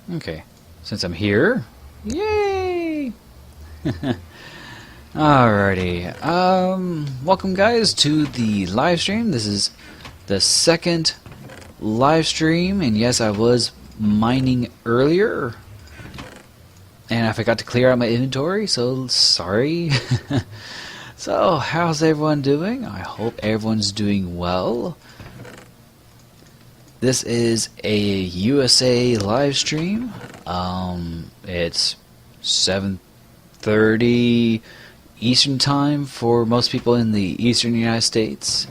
Okay, since I'm here, yay! Alrighty, welcome guys to the live stream. This is the second live stream, and yes, I was mining earlier, and I forgot to clear out my inventory, so sorry. So, how's everyone doing? I hope everyone's doing well. This is a USA live stream. It's 7:30 Eastern Time for most people in the Eastern United States.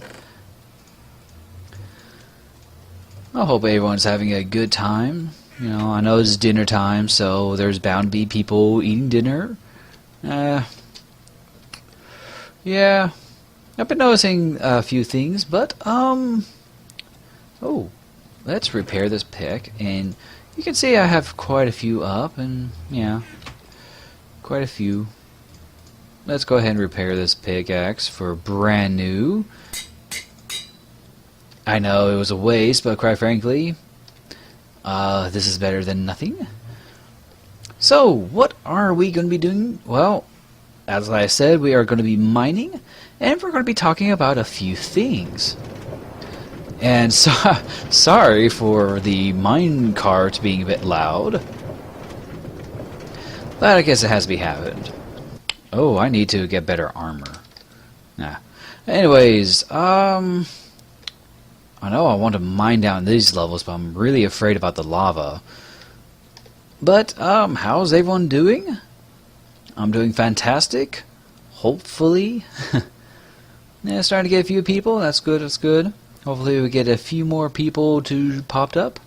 I hope everyone's having a good time. You know, I know it's dinner time, so there's bound to be people eating dinner. Yeah, I've been noticing a few things, but oh, let's repair this pick, and you can see I have quite a few up, and yeah, quite a few. Let's go ahead and repair this pickaxe for brand new. I know it was a waste, but quite frankly, this is better than nothing. So, what are we going to be doing? Well, as I said, we are going to be mining, and we're going to be talking about a few things. And so, sorry for the mine cart being a bit loud, but I guess it has to be happened. Oh, I need to get better armor. Nah. Anyways, I know I want to mine down these levels, but I'm really afraid about the lava. But, how's everyone doing? I'm doing fantastic. Hopefully. Yeah, starting to get a few people. That's good, that's good. Hopefully we get a few more people to popped up.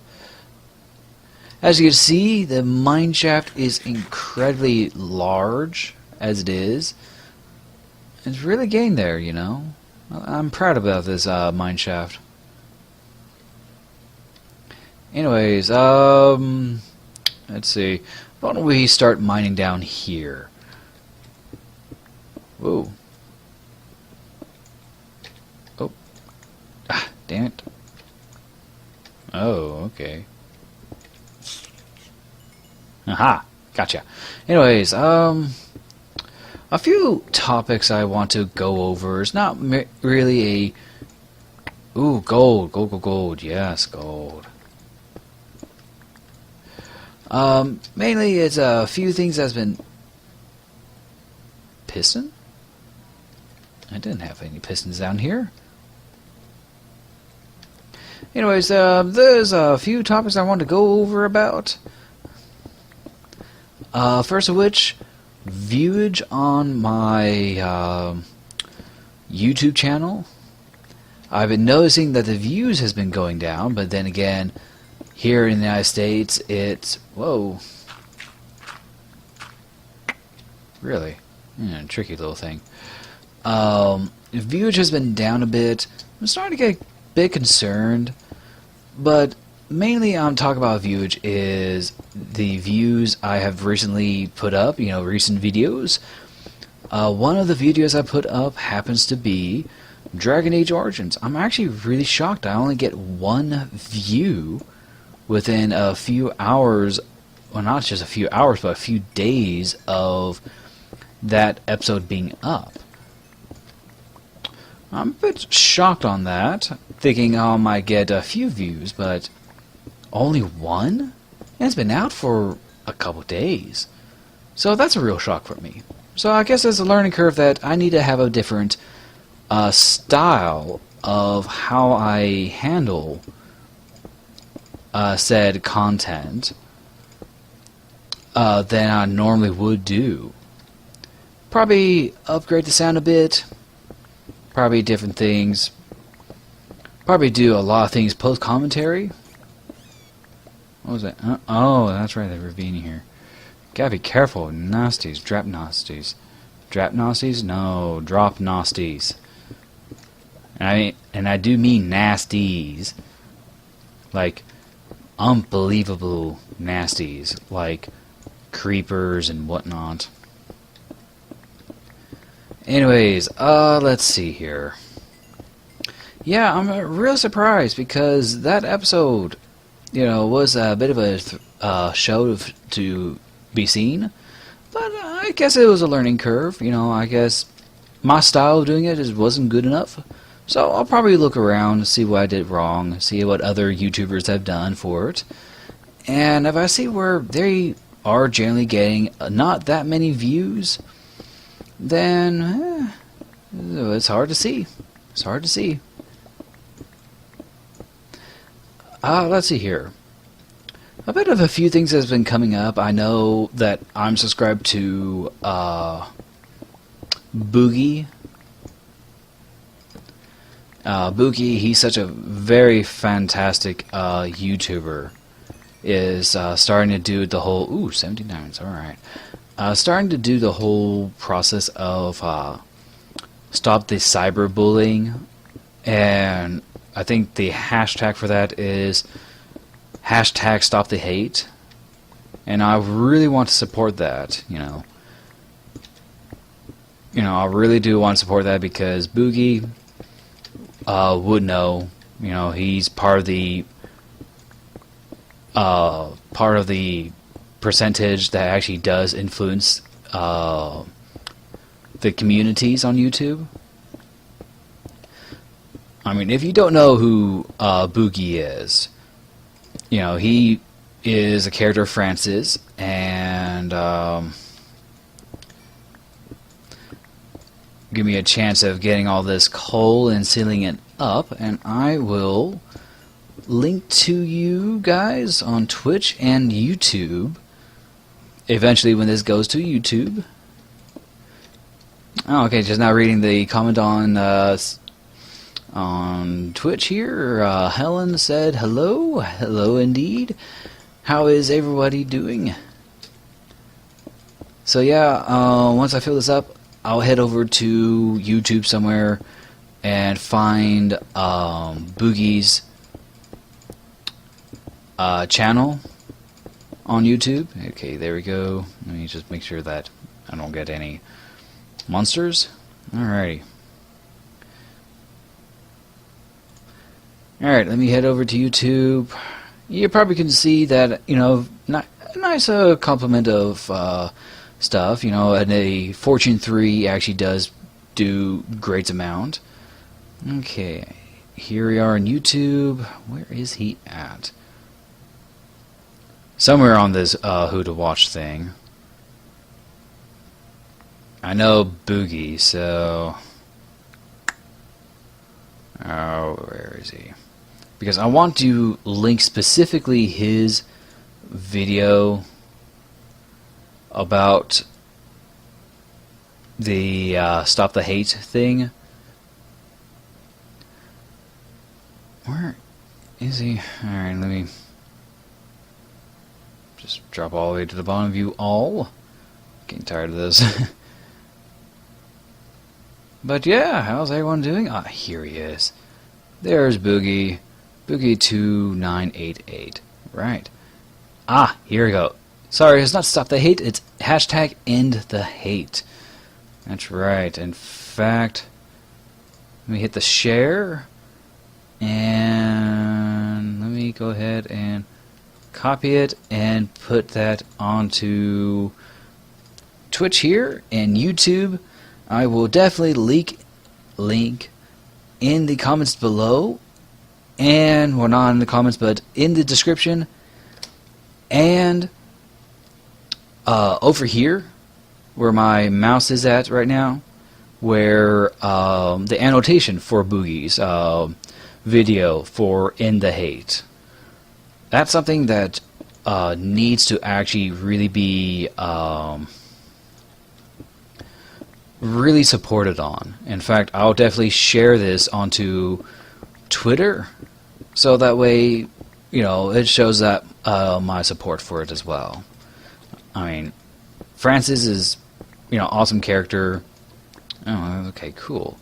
As you can see, the mine shaft is incredibly large, as it is. It's really getting there, you know. I'm proud about this mine shaft. Anyways, let's see. Why don't we start mining down here? Whoa. Oh. Ah, damn it. Oh, okay. Aha! Gotcha. Anyways, a few topics I want to go over. It's not really a... Ooh, gold. Gold, gold, gold. Yes, gold. Mainly it's a few things that's been... Piston? I didn't have any pistons down here. Anyways, there's a few topics I want to go over about. First of which, viewage on my YouTube channel. I've been noticing that the views has been going down, but then again, here in the United States, it's... Whoa. Really? Yeah, tricky little thing. Viewage has been down a bit. I'm starting to get a bit concerned, but mainly I'm talking about viewage is the views I have recently put up, you know, recent videos. One of the videos I put up happens to be Dragon Age Origins. I'm actually really shocked. I only get one view within a few hours, well, not just a few hours, but a few days of that episode being up. I'm a bit shocked on that, thinking I might get a few views, but only one? And it's been out for a couple days. So that's a real shock for me. So I guess it's a learning curve that I need to have a different style of how I handle said content than I normally would do. Probably upgrade the sound a bit. Probably different things. Probably do a lot of things post-commentary. What was that? Oh, that's right, the ravine here. Gotta be careful. Nasties. Drap nasties. Drap nasties? No, drop nasties. And I do mean nasties. Like, unbelievable nasties. Like, creepers and whatnot. Anyways, let's see here. Yeah, I'm real surprised because that episode was a bit of a show to be seen, but I guess it was a learning curve. I guess my style of doing it wasn't good enough, so I'll probably look around, see what I did wrong, see what other YouTubers have done for it, and if I see where they are generally getting not that many views, then it's hard to see. It's hard to see. Let's see here. A bit of a few things has been coming up. I know that I'm subscribed to Boogie. Boogie, he's such a very fantastic YouTuber. Is starting to do the whole 79s, alright. Starting to do the whole process of stop the cyberbullying, and I think the hashtag for that is hashtag stop the hate, and I really want to support that. I really do want to support that because Boogie would know. He's part of the percentage that actually does influence the communities on YouTube. I mean, if you don't know who Boogie is, he is a character Francis, and give me a chance of getting all this coal and sealing it up, and I will link to you guys on Twitch and YouTube eventually when this goes to YouTube. Oh, okay, just now reading the comment on Twitch here. Helen said hello. Hello indeed. How is everybody doing? So yeah, once I fill this up, I'll head over to YouTube somewhere and find Boogie's channel on YouTube. Okay, there we go. Let me just make sure that I don't get any monsters. Alrighty. Alright, let me head over to YouTube. You probably can see that, a nice complement of stuff, and a Fortune 3 actually does do great amount. Okay, here we are on YouTube. Where is he at? Somewhere on this who to watch thing. I know Boogie, so... Oh, where is he? Because I want to link specifically his video about the Stop the Hate thing. Where is he? Alright, let me just drop all the way to the bottom of you all. Getting tired of this. But yeah, how's everyone doing? Ah, here he is. There's Boogie. Boogie 2988. Right. Ah, here we go. Sorry, it's not Stop the Hate, it's hashtag End the Hate. That's right. In fact, let me hit the share. And let me go ahead and copy it and put that onto Twitch here and YouTube. I will definitely link in the comments below, and well, not in the comments, but in the description, and over here where my mouse is at right now, where the annotation for Boogie's video for End the Hate. That's something that needs to actually really be really supported on. In fact, I'll definitely share this onto Twitter, so that way, it shows that my support for it as well. I mean, Francis is, awesome character. Oh, okay, cool.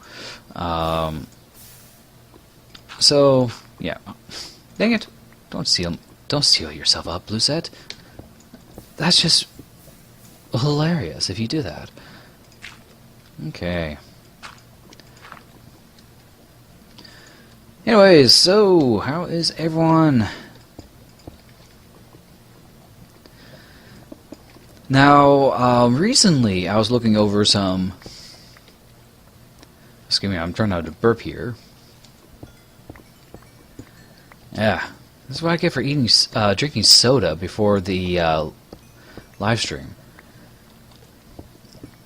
So yeah, dang it! Don't seal yourself up, Blueset. That's just hilarious if you do that. Okay. Anyways, so how is everyone Now, recently I was looking over some. Excuse me, I'm trying not to burp here. Yeah, this is what I get for drinking soda before the live stream.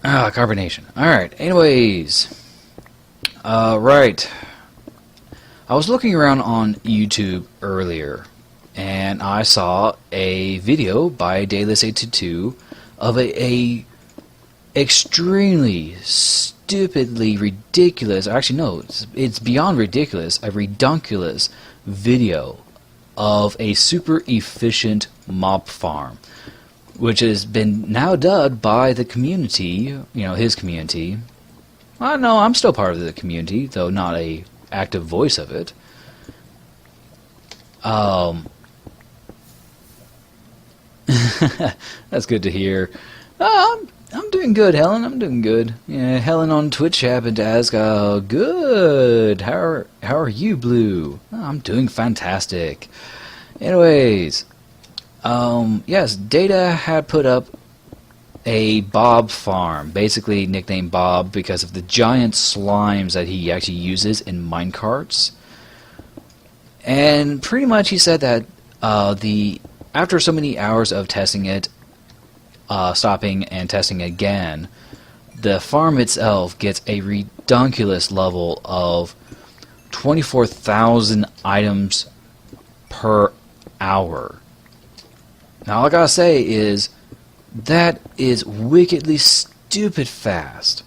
Carbonation. Alright, anyways. Right. I was looking around on YouTube earlier, and I saw a video by Dayless822 of a extremely stupidly ridiculous, actually no, it's beyond ridiculous, a redunculous video of a super efficient mob farm, which has been now dubbed by the community, his community. I know I'm still part of the community, though not a active voice of it. That's good to hear. I'm doing good, Helen. I'm doing good. Yeah, Helen on Twitch happened to ask, good. How are you, Blue? Oh, I'm doing fantastic. Anyways, yes, Data had put up a Bob farm, basically nicknamed Bob because of the giant slimes that he actually uses in minecarts. And pretty much he said that after so many hours of testing it, stopping and testing again, the farm itself gets a redunculous level of 24,000 items per hour. Now all I gotta say is that is wickedly stupid fast.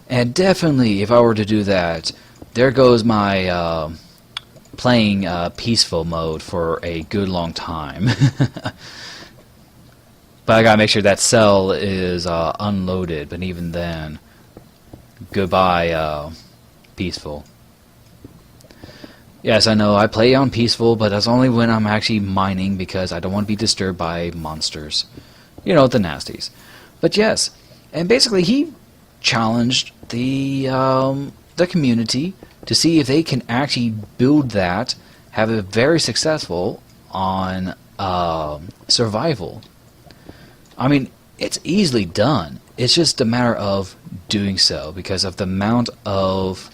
And definitely if I were to do that, there goes my playing peaceful mode for a good long time. But I gotta make sure that cell is unloaded, but even then, goodbye peaceful. Yes, I know, I play on peaceful, but that's only when I'm actually mining because I don't want to be disturbed by monsters. The nasties. But yes, and basically he challenged the community to see if they can actually build that, have it very successful on survival. I mean, it's easily done. It's just a matter of doing so because of the amount of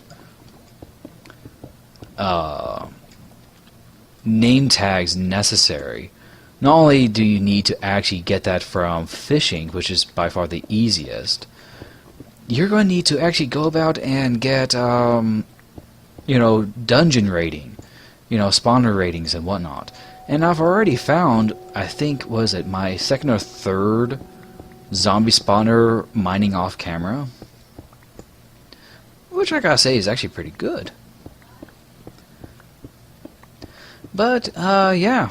name tags necessary. Not only do you need to actually get that from fishing, which is by far the easiest, you're going to need to actually go about and get, dungeon rating, spawner ratings and whatnot. And I've already found, I think, was it my second or third zombie spawner mining off camera, which I gotta say is actually pretty good. But, yeah.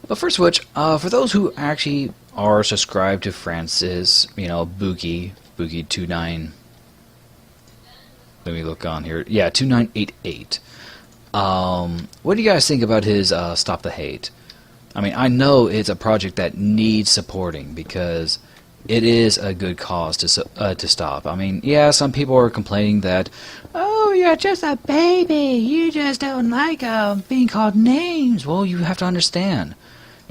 But first of which, for those who actually are subscribed to Francis, Boogie29, let me look on here, yeah, 2988. What do you guys think about his Stop the Hate? I mean, I know it's a project that needs supporting because it is a good cause to stop. I mean, yeah, some people are complaining that, oh, you're just a baby, you just don't like being called names. Well, you have to understand,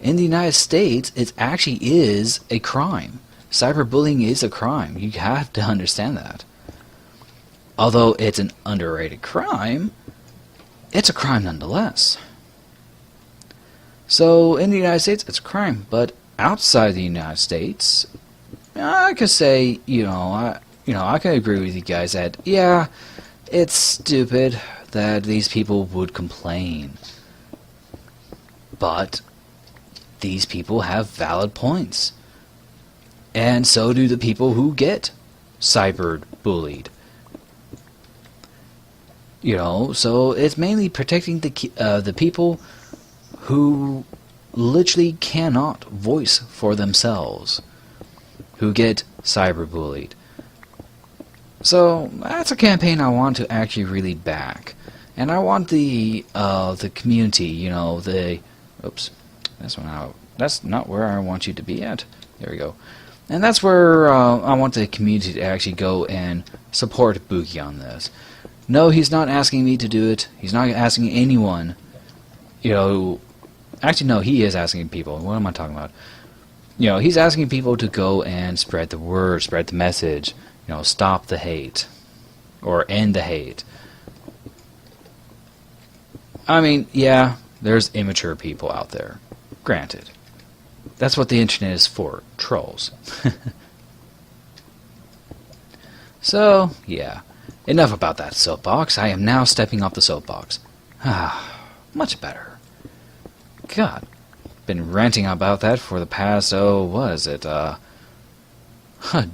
in the United States, it actually is a crime. Cyberbullying is a crime. You have to understand that. Although it's an underrated crime, it's a crime nonetheless. So in the United States, it's a crime, but outside the United States, I could say, I can agree with you guys that, yeah, it's stupid that these people would complain. But these people have valid points. And so do the people who get cyber-bullied. So it's mainly protecting the people who literally cannot voice for themselves, who get cyberbullied. So that's a campaign I want to actually really back, and I want the community, oops, that's not where I want you to be at. There we go. And that's where I want the community to actually go and support Boogie on this. No, he's not asking me to do it. He's not asking anyone, Actually, no, he is asking people. What am I talking about? You know, he's asking people to go and spread the word, spread the message. You know, stop the hate. Or end the hate. I mean, yeah, there's immature people out there. Granted. That's what the internet is for. Trolls. So, yeah. Enough about that soapbox. I am now stepping off the soapbox. Much better. God. Been ranting about that for the past, what is it,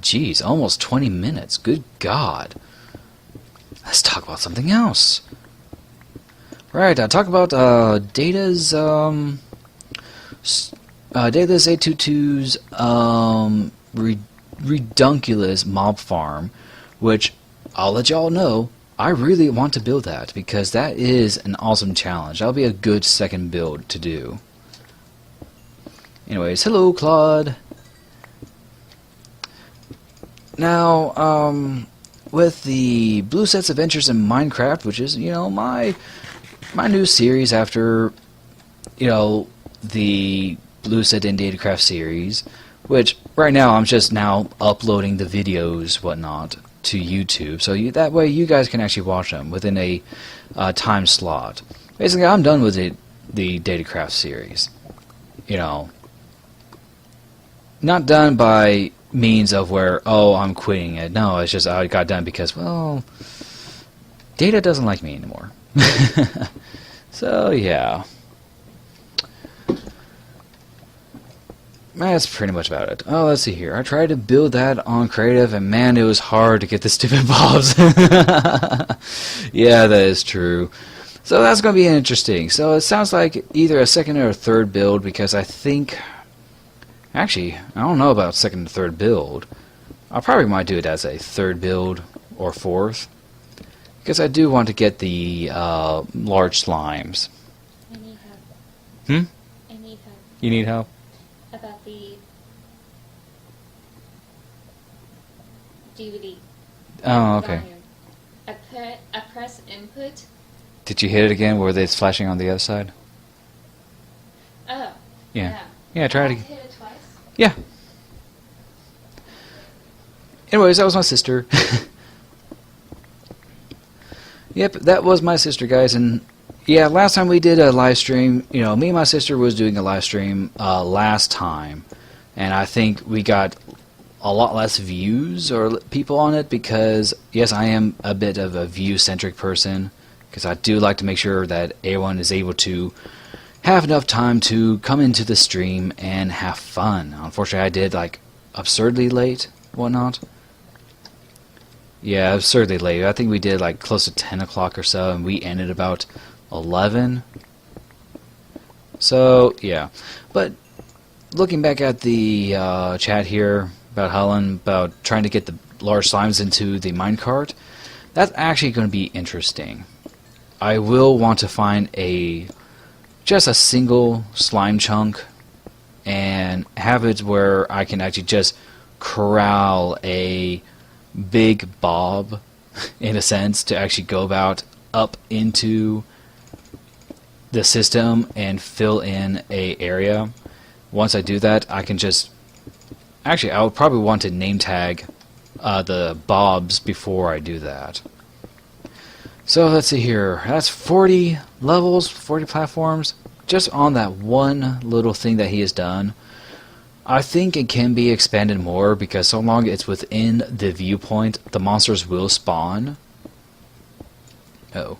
geez, almost 20 minutes. Good God. Let's talk about something else. Right, talk about Data's Data's 822's redunculous mob farm, which I'll let y'all know I really want to build that because that is an awesome challenge. That'll be a good second build to do. Anyways, hello Claude. Now, with the Blueset's Adventures in Minecraft, which is, you know, my new series after, you know, the Blueset and Datacraft series, which right now I'm just now uploading the videos, whatnot, to YouTube, so that way you guys can actually watch them within a time slot. Basically, I'm done with the Datacraft series. You know, not done by means of where, oh, I'm quitting it. No, it's just I got done because, well, Data doesn't like me anymore. So, yeah. That's pretty much about it. Oh, let's see here. I tried to build that on creative, and man, it was hard to get the stupid bobs. Yeah, that is true. So that's going to be interesting. So it sounds like either a second or a third build, because I think... Actually, I don't know about second or third build. I probably might do it as a third build or fourth, because I do want to get the large slimes. I need help. Hmm? I need help. You need help? About the DVD. Oh, okay. Volume. I press input. Did you hit it again where it's flashing on the other side? Oh. Yeah. Yeah, try it I again. hit it twice. Yeah. Anyways, that was my sister. Yep, that was my sister, guys, and yeah, last time we did a live stream, you know, me and my sister was doing a live stream last time, and I think we got a lot less views or people on it because, yes, I am a bit of a view-centric person, because I do like to make sure that everyone is able to have enough time to come into the stream and have fun. Unfortunately, I did, like, absurdly late, whatnot. Yeah, absurdly late. I think we did, like, close to 10 o'clock or so, and we ended about 11. So, yeah. But looking back at the chat here about Helen, about trying to get the large slimes into the minecart, that's actually going to be interesting. I will want to find just a single slime chunk and have it where I can actually just corral a big bob, in a sense, to actually go about up into the system and fill in a area. Once I do that, I can just... Actually, I would probably want to name tag the bobs before I do that. So let's see here. That's 40 levels, 40 platforms, just on that one little thing that he has done. I think it can be expanded more because so long it's within the viewpoint, the monsters will spawn. Oh.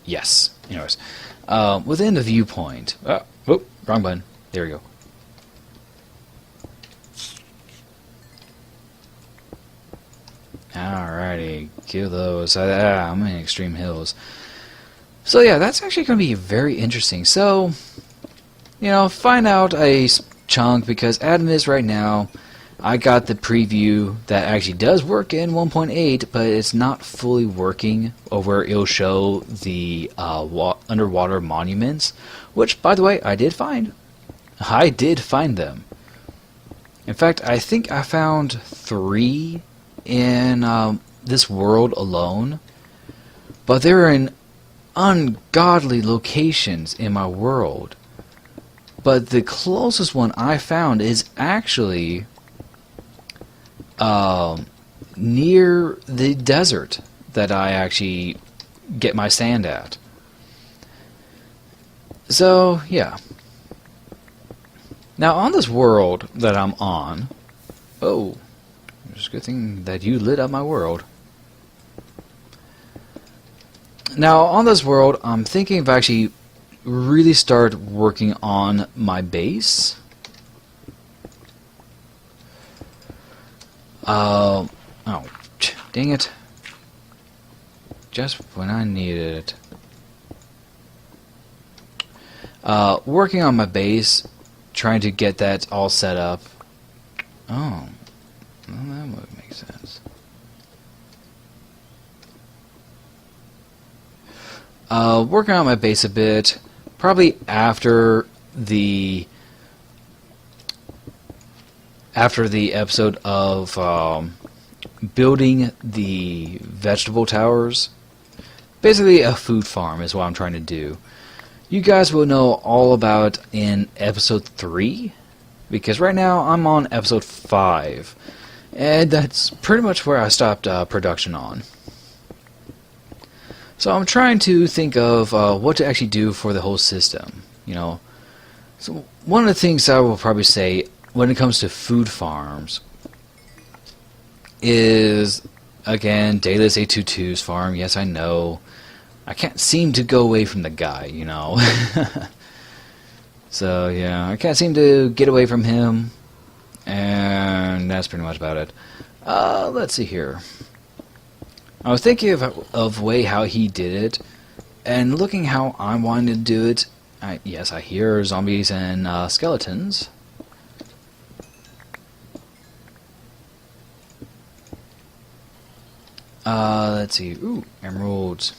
Yes. Anyways, within the viewpoint. Oh, wrong button. There we go. Alrighty, kill those. I'm in extreme hills. So yeah, that's actually going to be very interesting. So, you know, find out a chunk, because Adam is right now, I got the preview that actually does work in 1.8, but it's not fully working over. It'll show the underwater monuments, which, by the way, I did find. I did find them. In fact, I think I found 3 in this world alone, but they're in ungodly locations in my world. But the closest one I found is actually near the desert that I actually get my sand at. So, yeah. Now, on this world that I'm on... Oh, it's a good thing that you lit up my world. Now, on this world, I'm thinking of actually really start working on my base. Oh, dang it. Just when I needed it. Working on my base, trying to get that all set up. Oh, well, that would make sense. Working on my base a bit, probably after the episode of building the vegetable towers. Basically a food farm is what I'm trying to do. You guys will know all about in episode 3, because right now I'm on episode 5, and that's pretty much where I stopped production on. So I'm trying to think of what to actually do for the whole system, you know. So one of the things I will probably say when it comes to food farms is, again, Daedalus 822's farm. Yes, I know. I can't seem to go away from the guy, you know. So, yeah, I can't seem to get away from him. And that's pretty much about it. Let's see here. I was thinking of way how he did it, and looking how I wanted to do it. Yes, I hear zombies and skeletons. Let's see. Ooh, emeralds.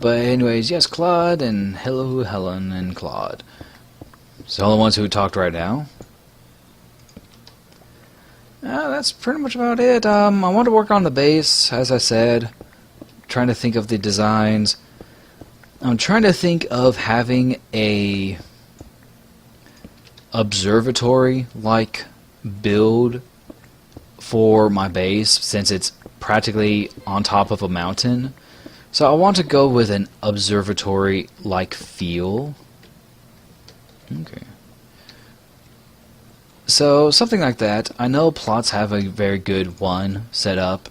But anyways, yes, Claude, and hello, Helen, and Claude. So all the ones who talked right now. That's pretty much about it. I want to work on the base, as I said. Trying to think of the designs. I'm trying to think of having a observatory-like build for my base, since it's practically on top of a mountain. So I want to go with an observatory-like feel. Okay. So, something like that. I know plots have a very good one set up.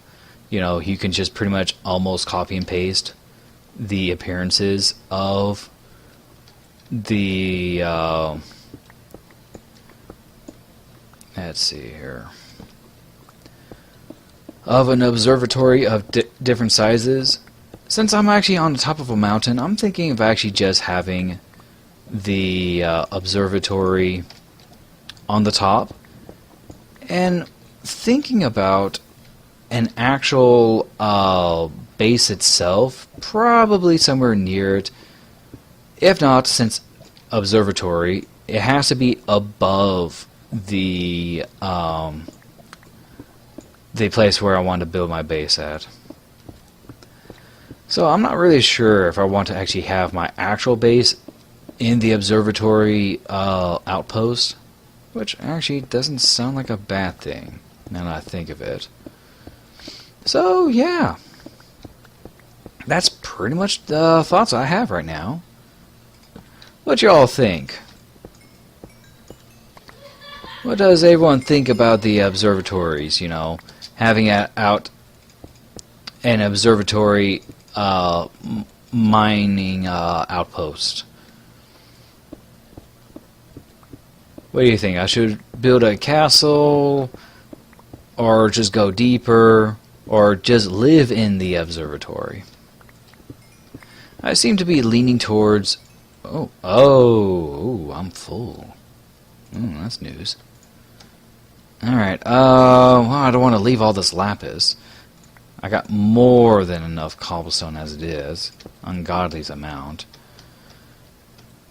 You know, you can just pretty much almost copy and paste the appearances of the... let's see here. Of an observatory of different sizes. Since I'm actually on the top of a mountain, I'm thinking of actually just having the observatory on the top, and thinking about an actual base itself, probably somewhere near it. If not, since observatory, it has to be above the place where I want to build my base at. So I'm not really sure if I want to actually have my actual base in the observatory outpost, which actually doesn't sound like a bad thing, now that I think of it. So, yeah. That's pretty much the thoughts I have right now. What y'all think? What does everyone think about the observatories, you know? Having out an observatory mining outpost. What do you think? I should build a castle, or just go deeper, or just live in the observatory? I seem to be leaning towards... Oh, I'm full. That's news. Alright, well, I don't want to leave all this lapis. I got more than enough cobblestone as it is. Ungodly amount.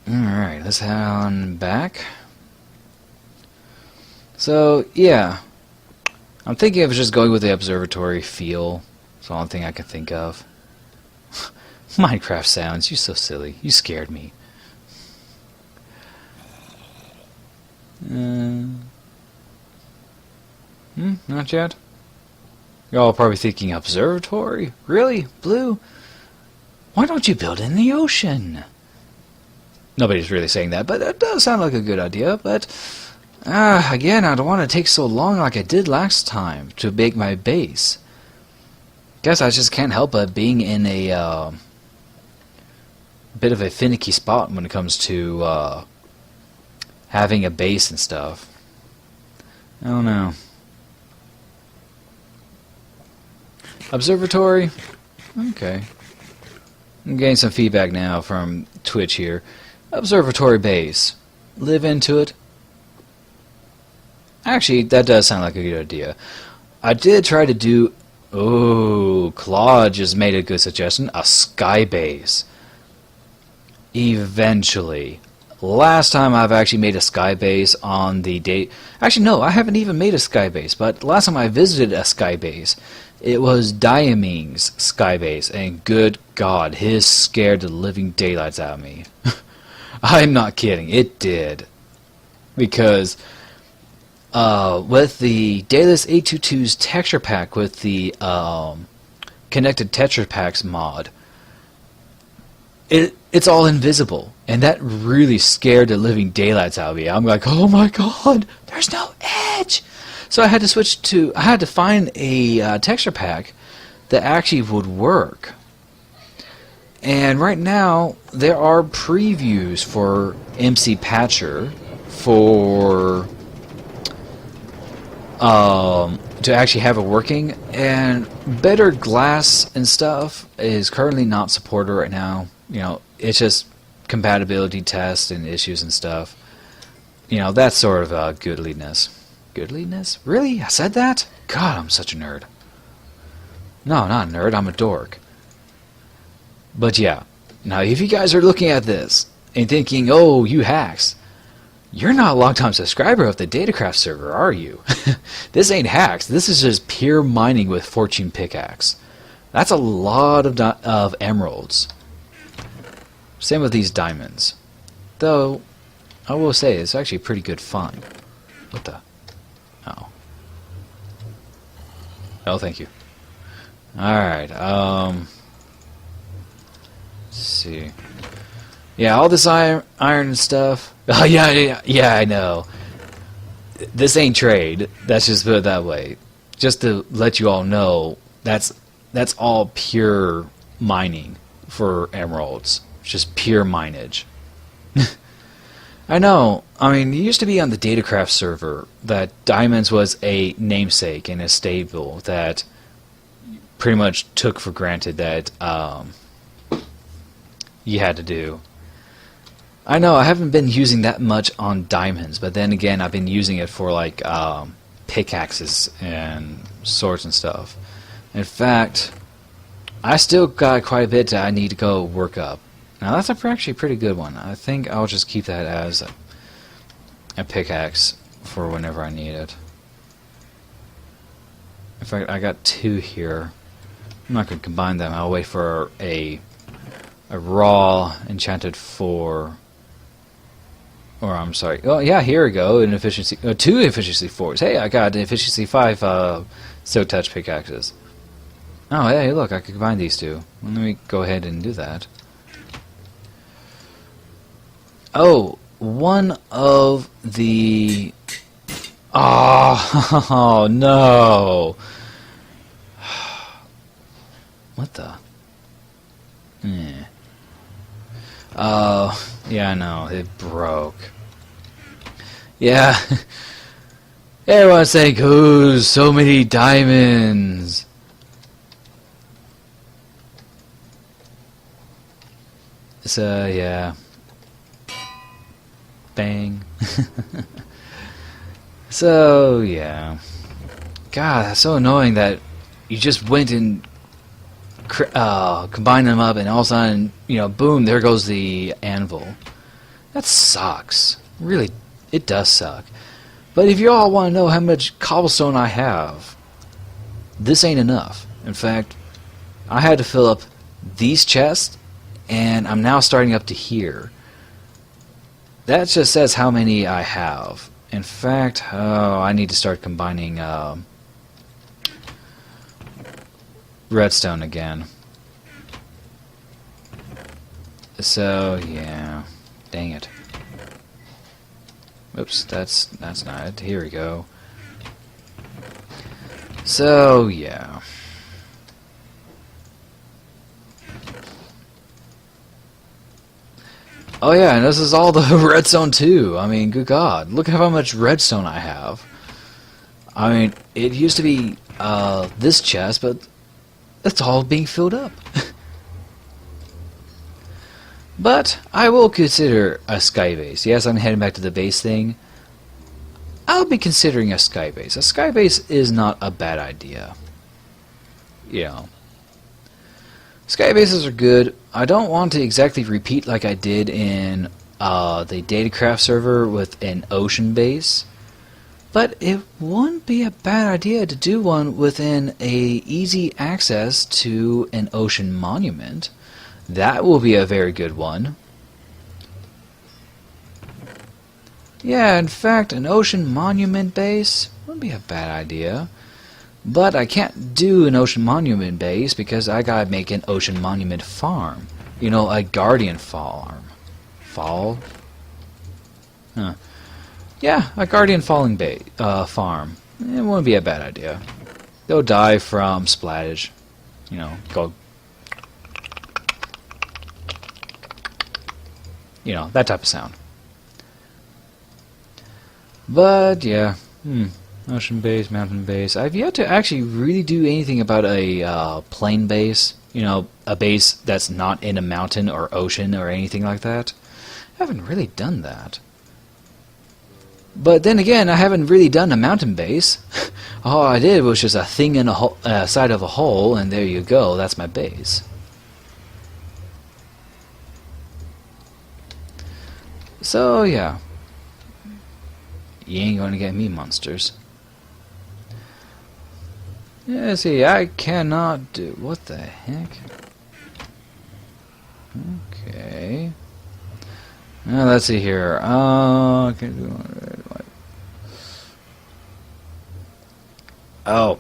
Alright, let's head on back. So, yeah. I'm thinking of just going with the observatory feel. It's the only thing I can think of. Minecraft sounds, you're so silly. You scared me. Not yet? You're all probably thinking, observatory? Really? Blue? Why don't you build in the ocean? Nobody's really saying that, but it does sound like a good idea, but... again, I don't want to take so long like I did last time to make my base. Guess I just can't help but being in a bit of a finicky spot when it comes to having a base and stuff. I don't know. Observatory? Okay. I'm getting some feedback now from Twitch here. Observatory base. Live into it. Actually, that does sound like a good idea. I did try to do... Oh, Claude just made a good suggestion. A sky base. Eventually. Last time I've actually made a sky base on the date... Actually, no, I haven't even made a sky base. But last time I visited a sky base, it was Diaming's sky base. And good God, his scared the living daylights out of me. I'm not kidding. It did. Because... with the Daedalus 822's texture pack with the connected texture packs mod, it's all invisible, and that really scared the living daylights out of me. I'm like, oh my god, there's no edge. So I had to find a texture pack that actually would work. And right now there are previews for MC Patcher for to actually have it working, and Better Glass and stuff is currently not supported right now. You know, it's just compatibility tests and issues and stuff. You know, that sort of goodliness. Goodliness? Really? I said that? God, I'm such a nerd. No, not a nerd, I'm a dork. But yeah, now if you guys are looking at this and thinking, oh, you hacks, you're not a long-time subscriber of the Datacraft server, are you? This ain't hacks. This is just pure mining with Fortune Pickaxe. That's a lot of emeralds. Same with these diamonds. Though, I will say, it's actually pretty good fun. What the? Oh. Oh, thank you. Alright, let's see. Yeah, all this iron and stuff. Oh, yeah, I know. This ain't trade. That's just put it that way. Just to let you all know, that's all pure mining for emeralds. It's just pure mineage. I know. I mean, it used to be on the Datacraft server that diamonds was a namesake and a stable that pretty much took for granted that you had to do. I know, I haven't been using that much on diamonds, but then again, I've been using it for, like, pickaxes and swords and stuff. In fact, I still got quite a bit that I need to go work up. Now, that's actually a pretty good one. I think I'll just keep that as a pickaxe for whenever I need it. In fact, I got 2 here. I'm not going to combine them. I'll wait for a raw enchanted 4... Or, I'm sorry. Oh, yeah, here we go. An efficiency... 2 efficiency 4s. Hey, I got an efficiency 5 silk touch pickaxes. Oh, hey, look, I can combine these 2. Let me go ahead and do that. Oh, one of the... Oh, no. What the... yeah, I know, it broke. Yeah. Everyone's saying, ooh, so many diamonds. So, yeah. Bang. So, yeah. God, that's so annoying that you just went and combine them up, and all of a sudden, you know, boom, there goes the anvil. That sucks. Really, it does suck. But if you all want to know how much cobblestone I have, this ain't enough. In fact, I had to fill up these chests, and I'm now starting up to here. That just says how many I have. In fact, I need to start combining redstone again. So, yeah. Dang it. Oops, that's not it. Here we go. So, yeah. Oh yeah, and this is all the redstone too. I mean, good God, look at how much redstone I have. I mean, it used to be this chest, but it's all being filled up. But I will consider a sky base. Yes, I'm heading back to the base thing. I'll be considering a sky base. A sky base is not a bad idea. You know. Sky bases are good. I don't want to exactly repeat like I did in the Datacraft server with an ocean base, but it wouldn't be a bad idea to do one within a easy access to an ocean monument. That will be a very good one. Yeah, in fact, an ocean monument base wouldn't be a bad idea. But I can't do an ocean monument base because I gotta make an ocean monument farm. You know, a guardian farm. Fall? Huh. Yeah, a guardian falling farm. It wouldn't be a bad idea. They'll die from splattage. You know, go. You know, that type of sound. But, yeah. Ocean base, mountain base. I've yet to actually really do anything about a plain base. You know, a base that's not in a mountain or ocean or anything like that. I haven't really done that. But then again, I haven't really done a mountain base. All I did was just a thing in a side of a hole, and there you go. That's my base. So, yeah. You ain't gonna get me, monsters. Yeah, see, I cannot do... What the heck? Okay. Now, let's see here. Okay. Oh.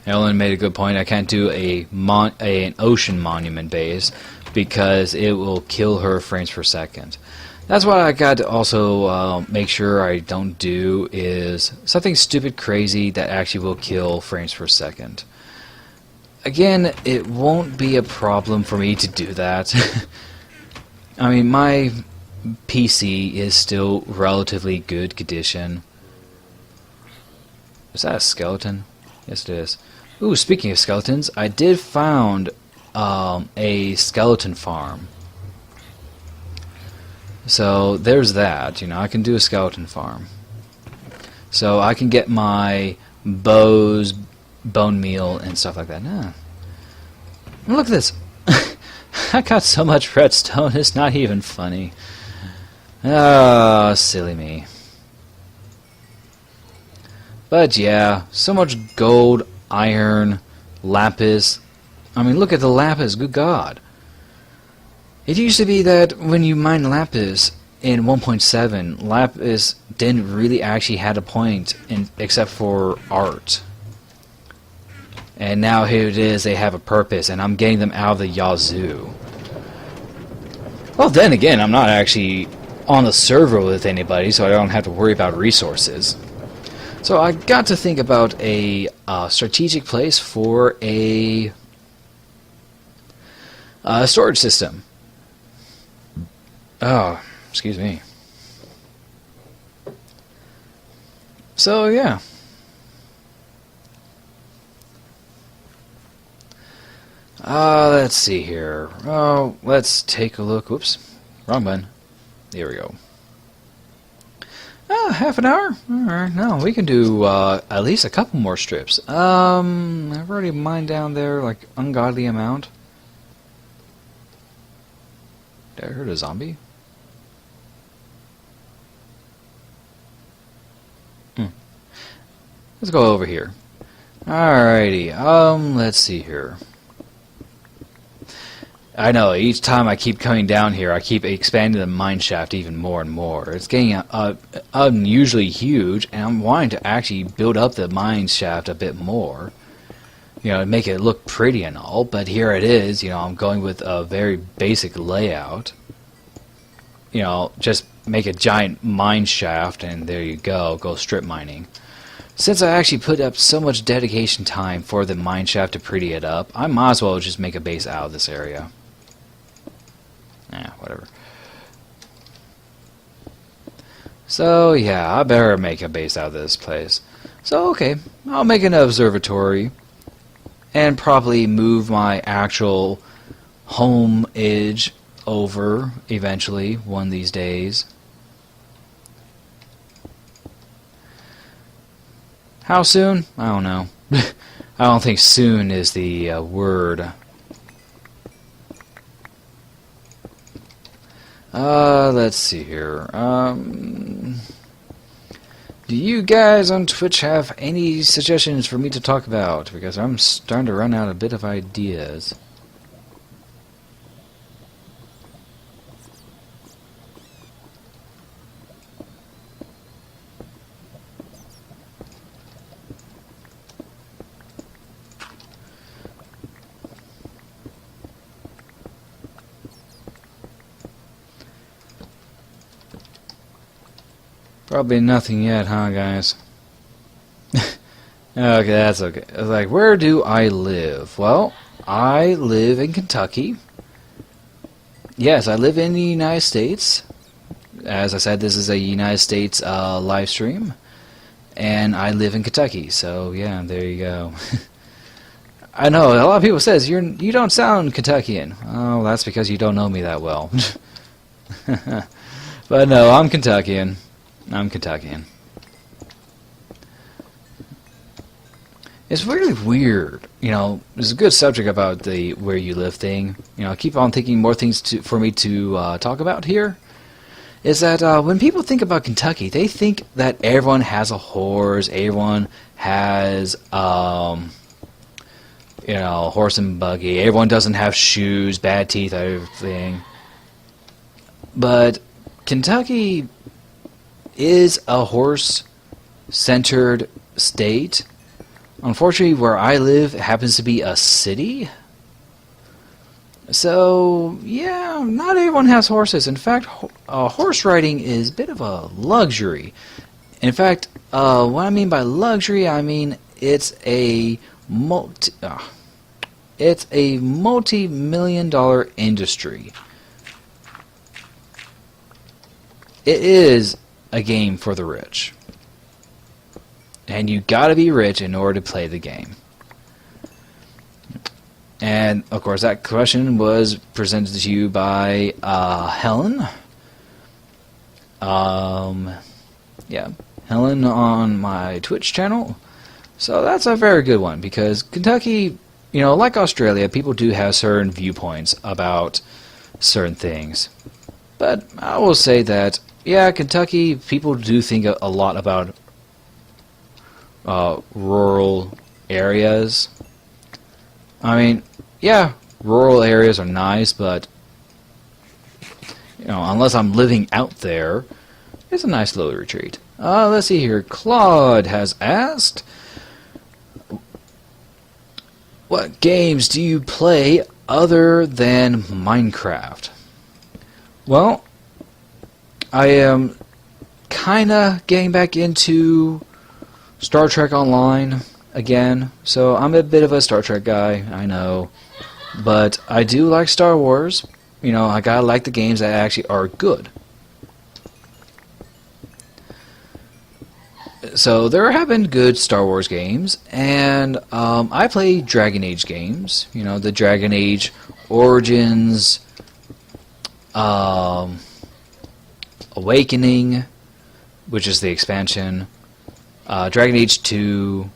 Ellen made a good point. I can't do an ocean monument base because it will kill her frames per second. That's what I got to also make sure I don't do is something stupid crazy that actually will kill frames per second. Again, it won't be a problem for me to do that. I mean, my PC is still relatively good condition. Is that a skeleton? Yes, it is. Ooh, speaking of skeletons, I did found a skeleton farm. So there's that, you know, I can do a skeleton farm. So I can get my bows, bone meal, and stuff like that. Nah. Look at this. I got so much redstone, it's not even funny. Oh, silly me. But yeah, so much gold, iron, lapis. I mean, look at the lapis, good God. It used to be that when you mine lapis in 1.7, lapis didn't really actually had a point except for art. And now here it is, they have a purpose, and I'm getting them out of the yazoo. Well, then again, I'm not actually on the server with anybody, so I don't have to worry about resources. So I got to think about a strategic place for a storage system. Oh, excuse me. So, yeah. Let's see here. Oh, let's take a look. Whoops. Wrong button. There we go. Half an hour? Alright, no, we can do at least a couple more strips. I've already mined down there like ungodly amount. Did I hurt a zombie? Let's go over here. Alrighty, let's see here. I know, each time I keep coming down here, I keep expanding the mine shaft even more and more. It's getting unusually huge, and I'm wanting to actually build up the mine shaft a bit more. You know, make it look pretty and all, but here it is, you know, I'm going with a very basic layout. You know, just make a giant mine shaft, and there you go strip mining. Since I actually put up so much dedication time for the mine shaft to pretty it up, I might as well just make a base out of this area. Whatever. So, yeah, I better make a base out of this place. So, okay, I'll make an observatory and probably move my actual home edge over eventually, one of these days. How soon? I don't know. I don't think soon is the word. Let's see here. Do you guys on Twitch have any suggestions for me to talk about? Because I'm starting to run out a bit of ideas. Probably nothing yet, huh, guys? Okay, that's okay. Like, where do I live? Well, I live in Kentucky. Yes, I live in the United States. As I said, this is a United States live stream. And I live in Kentucky, so yeah, there you go. I know, a lot of people says, you don't sound Kentuckian. Oh, that's because you don't know me that well. But no, I'm Kentuckian. I'm Kentuckian. It's really weird, you know. There's a good subject about the where you live thing. You know, I keep on thinking more things for me to talk about here. Is that when people think about Kentucky, they think that everyone has a horse, everyone has you know, horse and buggy, everyone doesn't have shoes, bad teeth, everything. But Kentucky is a horse-centered state. Unfortunately, where I live, it happens to be a city. So, yeah, not everyone has horses. In fact, horse riding is a bit of a luxury. In fact, what I mean by luxury, I mean it's a multi-million-dollar industry. It is a game for the rich. And you gotta be rich in order to play the game. And, of course, that question was presented to you by Helen. Yeah, Helen on my Twitch channel. So that's a very good one, because Kentucky, you know, like Australia, people do have certain viewpoints about certain things. But I will say that, yeah, Kentucky, people do think a lot about rural areas. I mean, yeah, rural areas are nice, but, you know, unless I'm living out there, it's a nice little retreat. Let's see here. Claude has asked, what games do you play other than Minecraft? Well, I am kinda getting back into Star Trek Online again, so I'm a bit of a Star Trek guy, I know, but I do like Star Wars. You know, I gotta like the games that actually are good. So there have been good Star Wars games, and I play Dragon Age games. You know, the Dragon Age Origins, Awakening, which is the expansion, Dragon Age 2,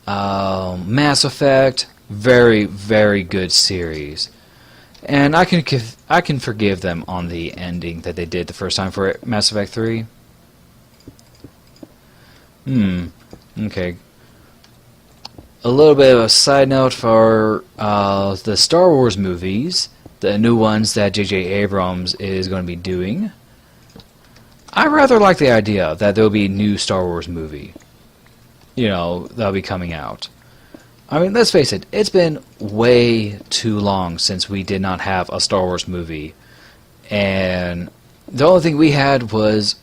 Mass Effect, very, very good series. And I can forgive them on the ending that they did the first time for Mass Effect 3. Okay. a little bit of a side note for the Star Wars movies, the new ones that J.J. Abrams is going to be doing. I rather like the idea that there'll be a new Star Wars movie. You know, that'll be coming out. I mean, let's face it, it's been way too long since we did not have a Star Wars movie. And the only thing we had was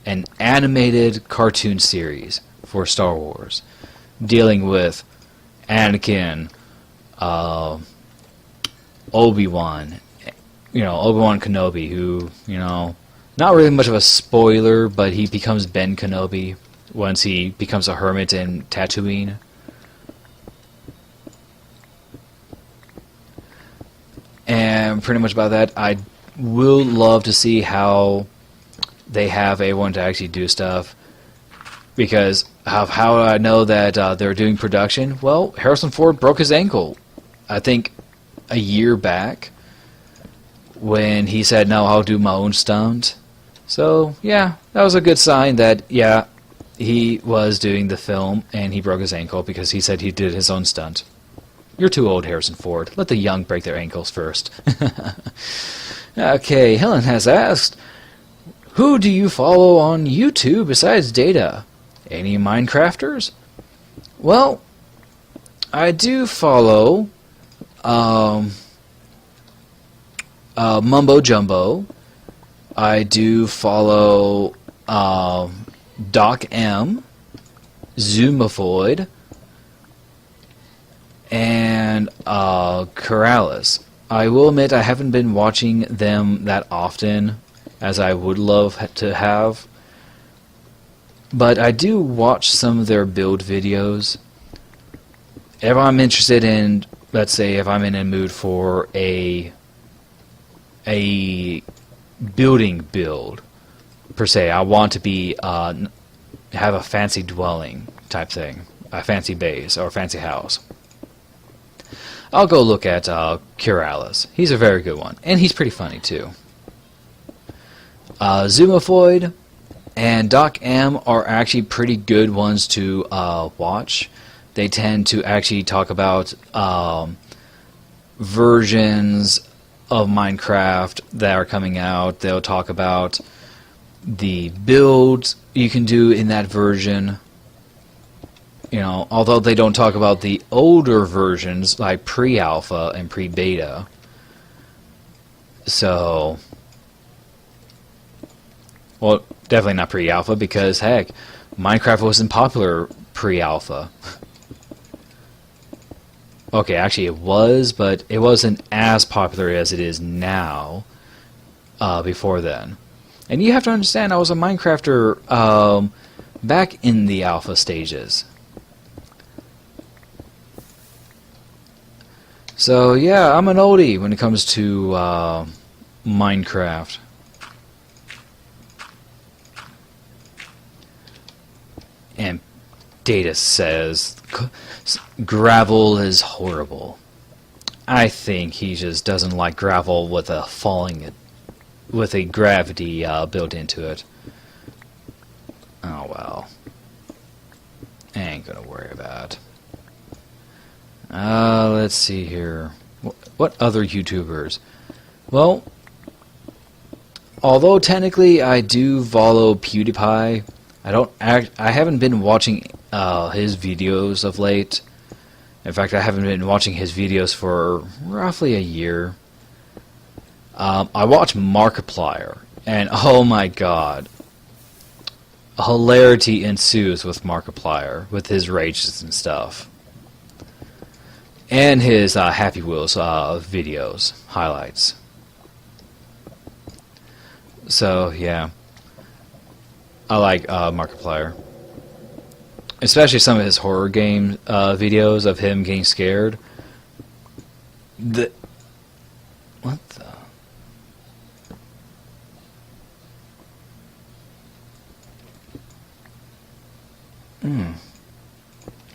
an animated cartoon series for Star Wars, dealing with Anakin, Obi-Wan, Obi-Wan Kenobi, who, not really much of a spoiler, but he becomes Ben Kenobi once he becomes a hermit in Tatooine. And pretty much about that, I will love to see how they have everyone to actually do stuff. Because how I know that they're doing production? Well, Harrison Ford broke his ankle, I think, a year back, when he said, no, I'll do my own stunt. So, yeah, that was a good sign that, yeah, he was doing the film, and he broke his ankle because he said he did his own stunt. You're too old, Harrison Ford. Let the young break their ankles first. Okay, Helen has asked, who do you follow on YouTube besides Data? Any Minecrafters? Well, I do follow Mumbo Jumbo. I do follow Doc M, Zoomofoid, and Corrales. I will admit I haven't been watching them that often as I would love to have, but I do watch some of their build videos. If I'm interested in, let's say, if I'm in a mood for a building build, per se, I want to be have a fancy dwelling type thing, a fancy base or a fancy house, I'll go look at Corrales. He's a very good one, and he's pretty funny too. Zoomofoid and Doc M are actually pretty good ones to watch. They tend to actually talk about versions of Minecraft that are coming out. They'll talk about the builds you can do in that version. Although they don't talk about the older versions like pre-alpha and pre-beta. So, well, definitely not pre-alpha because, heck, Minecraft wasn't popular pre-alpha. Okay, actually it was, but it wasn't as popular as it is now before then. And you have to understand, I was a Minecrafter back in the alpha stages. So, yeah, I'm an oldie when it comes to Minecraft. And Data says gravel is horrible. I think he just doesn't like gravel with a gravity built into it. Oh well. I ain't gonna worry about it. Let's see here. What other YouTubers? Well, although technically I do follow PewDiePie, I haven't been watching his videos of late. In fact, I haven't been watching his videos for roughly a year. I watch Markiplier, and oh my god, hilarity ensues with Markiplier, with his rages and stuff. And his Happy Wheels videos, highlights. So, yeah. I like Markiplier. Especially some of his horror game videos of him getting scared. What the?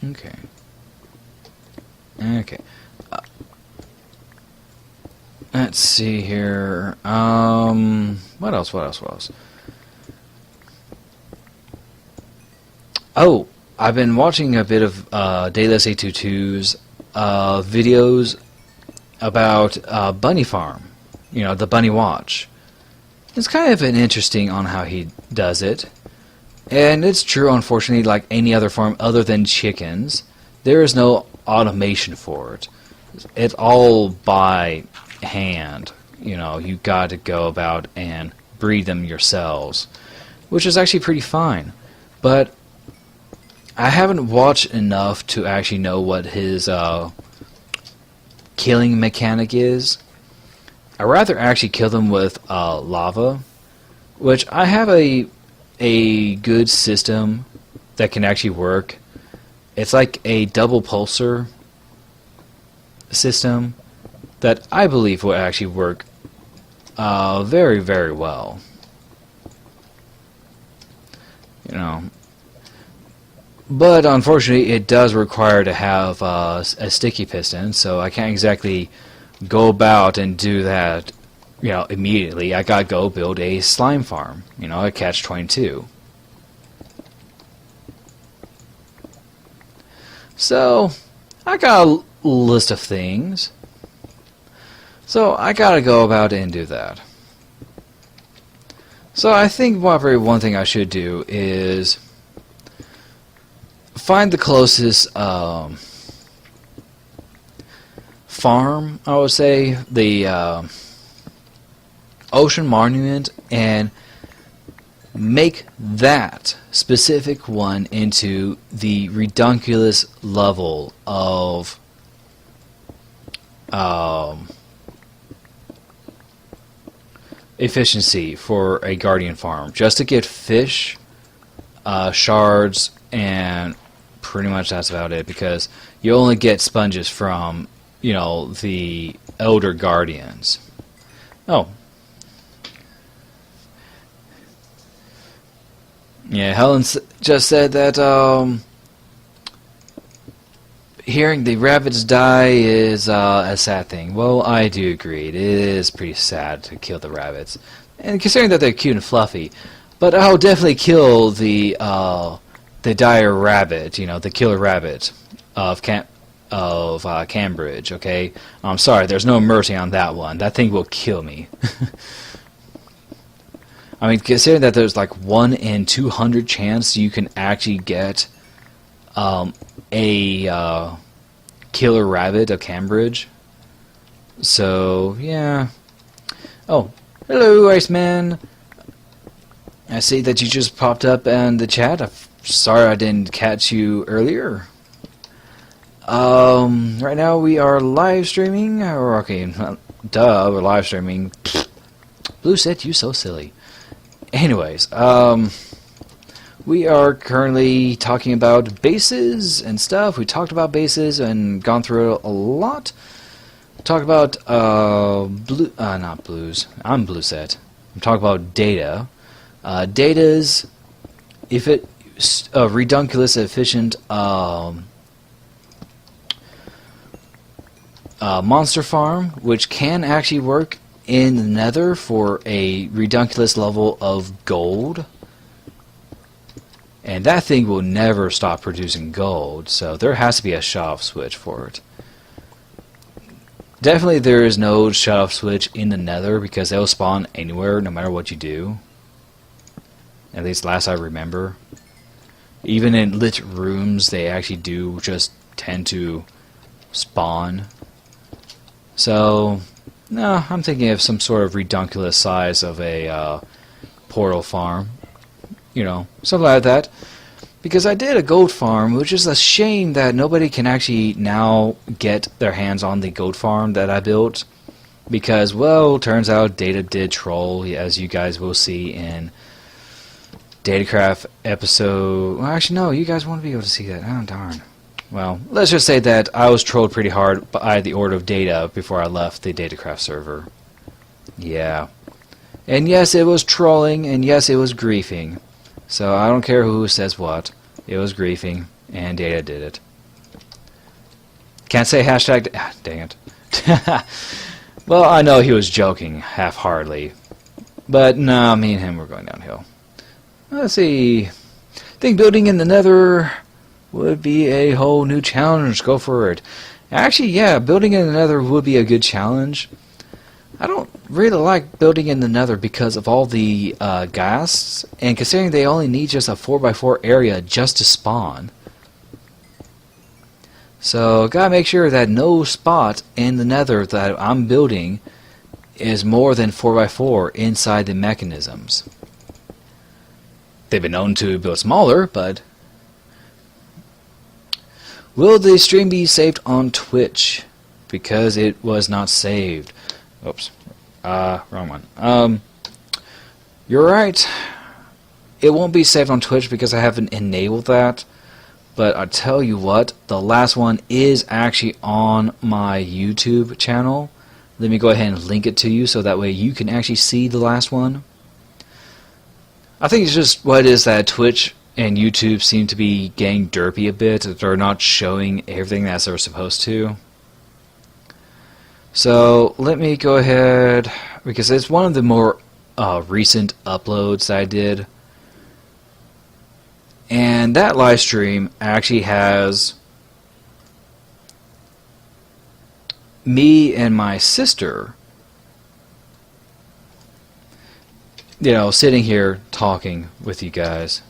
Okay. Okay. Let's see here. What else? Oh, I've been watching a bit of Dayless 822's videos about Bunny Farm, you know, the Bunny Watch. It's kind of an interesting on how he does it. And it's true, unfortunately, like any other farm other than chickens, there is no automation for it. It's all by hand. You know, you got to go about and breed them yourselves, which is actually pretty fine. But I haven't watched enough to actually know what his killing mechanic is. I'd rather actually kill them with lava, which I have a good system that can actually work. It's like a double pulsar system that I believe will actually work very, very well. You know, but unfortunately, it does require to have a sticky piston, so I can't exactly go about and do that, you know, immediately. I gotta go build a slime farm, you know, a catch-22. So, I got a list of things. So, I gotta go about and do that. So, I think probably one thing I should do is find the closest farm, I would say, the Ocean Monument, and make that specific one into the redunculous level of efficiency for a guardian farm, just to get fish, shards, and pretty much that's about it, because you only get sponges from, you know, the elder guardians. Oh. Yeah, Helen just said that hearing the rabbits die is a sad thing. Well, I do agree. It is pretty sad to kill the rabbits, and considering that they're cute and fluffy. But I'll definitely kill the dire rabbit, you know, the killer rabbit of Cambridge. Okay, I'm sorry. There's no mercy on that one. That thing will kill me. I mean, considering that there's like 1 in 200 chance you can actually get a killer rabbit of Cambridge. So, yeah. Oh, hello, Iceman. I see that you just popped up in the chat. I'm sorry I didn't catch you earlier. Right now we are live streaming. Okay, duh, we're live streaming. Blueset, you so silly. Anyways, we are currently talking about bases and stuff. We talked about bases and gone through it a lot. Talk about not blues. I'm Blueset. I'm talking about data. Data's if it redunculous efficient monster farm, which can actually work in the Nether for a redunculous level of gold. And that thing will never stop producing gold, so there has to be a shut-off switch for it. Definitely there is no shut-off switch in the Nether, because they'll spawn anywhere no matter what you do. At least last I remember. Even in lit rooms, they actually do just tend to spawn. So, no, I'm thinking of some sort of redunculous size of a portal farm. You know, something like that. Because I did a gold farm, which is a shame that nobody can actually now get their hands on the gold farm that I built. Because, well, turns out Data did troll, as you guys will see in Datacraft episode... Well, actually, no, you guys won't be able to see that. Oh, darn. Well, let's just say that I was trolled pretty hard by the Order of Data before I left the Datacraft server. Yeah. And yes, it was trolling, and yes, it was griefing. So I don't care who says what. It was griefing, and Data did it. Can't say hashtag... dang it. Well, I know he was joking, half-heartedly. But, no, me and him were going downhill. Let's see. I think building in the Nether would be a whole new challenge. Go for it. Actually, yeah, building in the nether would be a good challenge. I don't really like building in the nether because of all the ghasts, and considering they only need just a 4x4 area just to spawn. So, gotta make sure that no spot in the nether that I'm building is more than 4x4 inside the mechanisms. They've been known to build smaller, but... Will the stream be saved on Twitch? Because it was not saved. Oops. Wrong one. You're right. It won't be saved on Twitch because I haven't enabled that. But I tell you what, the last one is actually on my YouTube channel. Let me go ahead and link it to you so that way you can actually see the last one. I think it's just what it is that Twitch and YouTube seem to be getting derpy a bit. They're not showing everything as they're supposed to. So let me go ahead, because it's one of the more recent uploads that I did. And that live stream actually has me and my sister, you know, sitting here talking with you guys.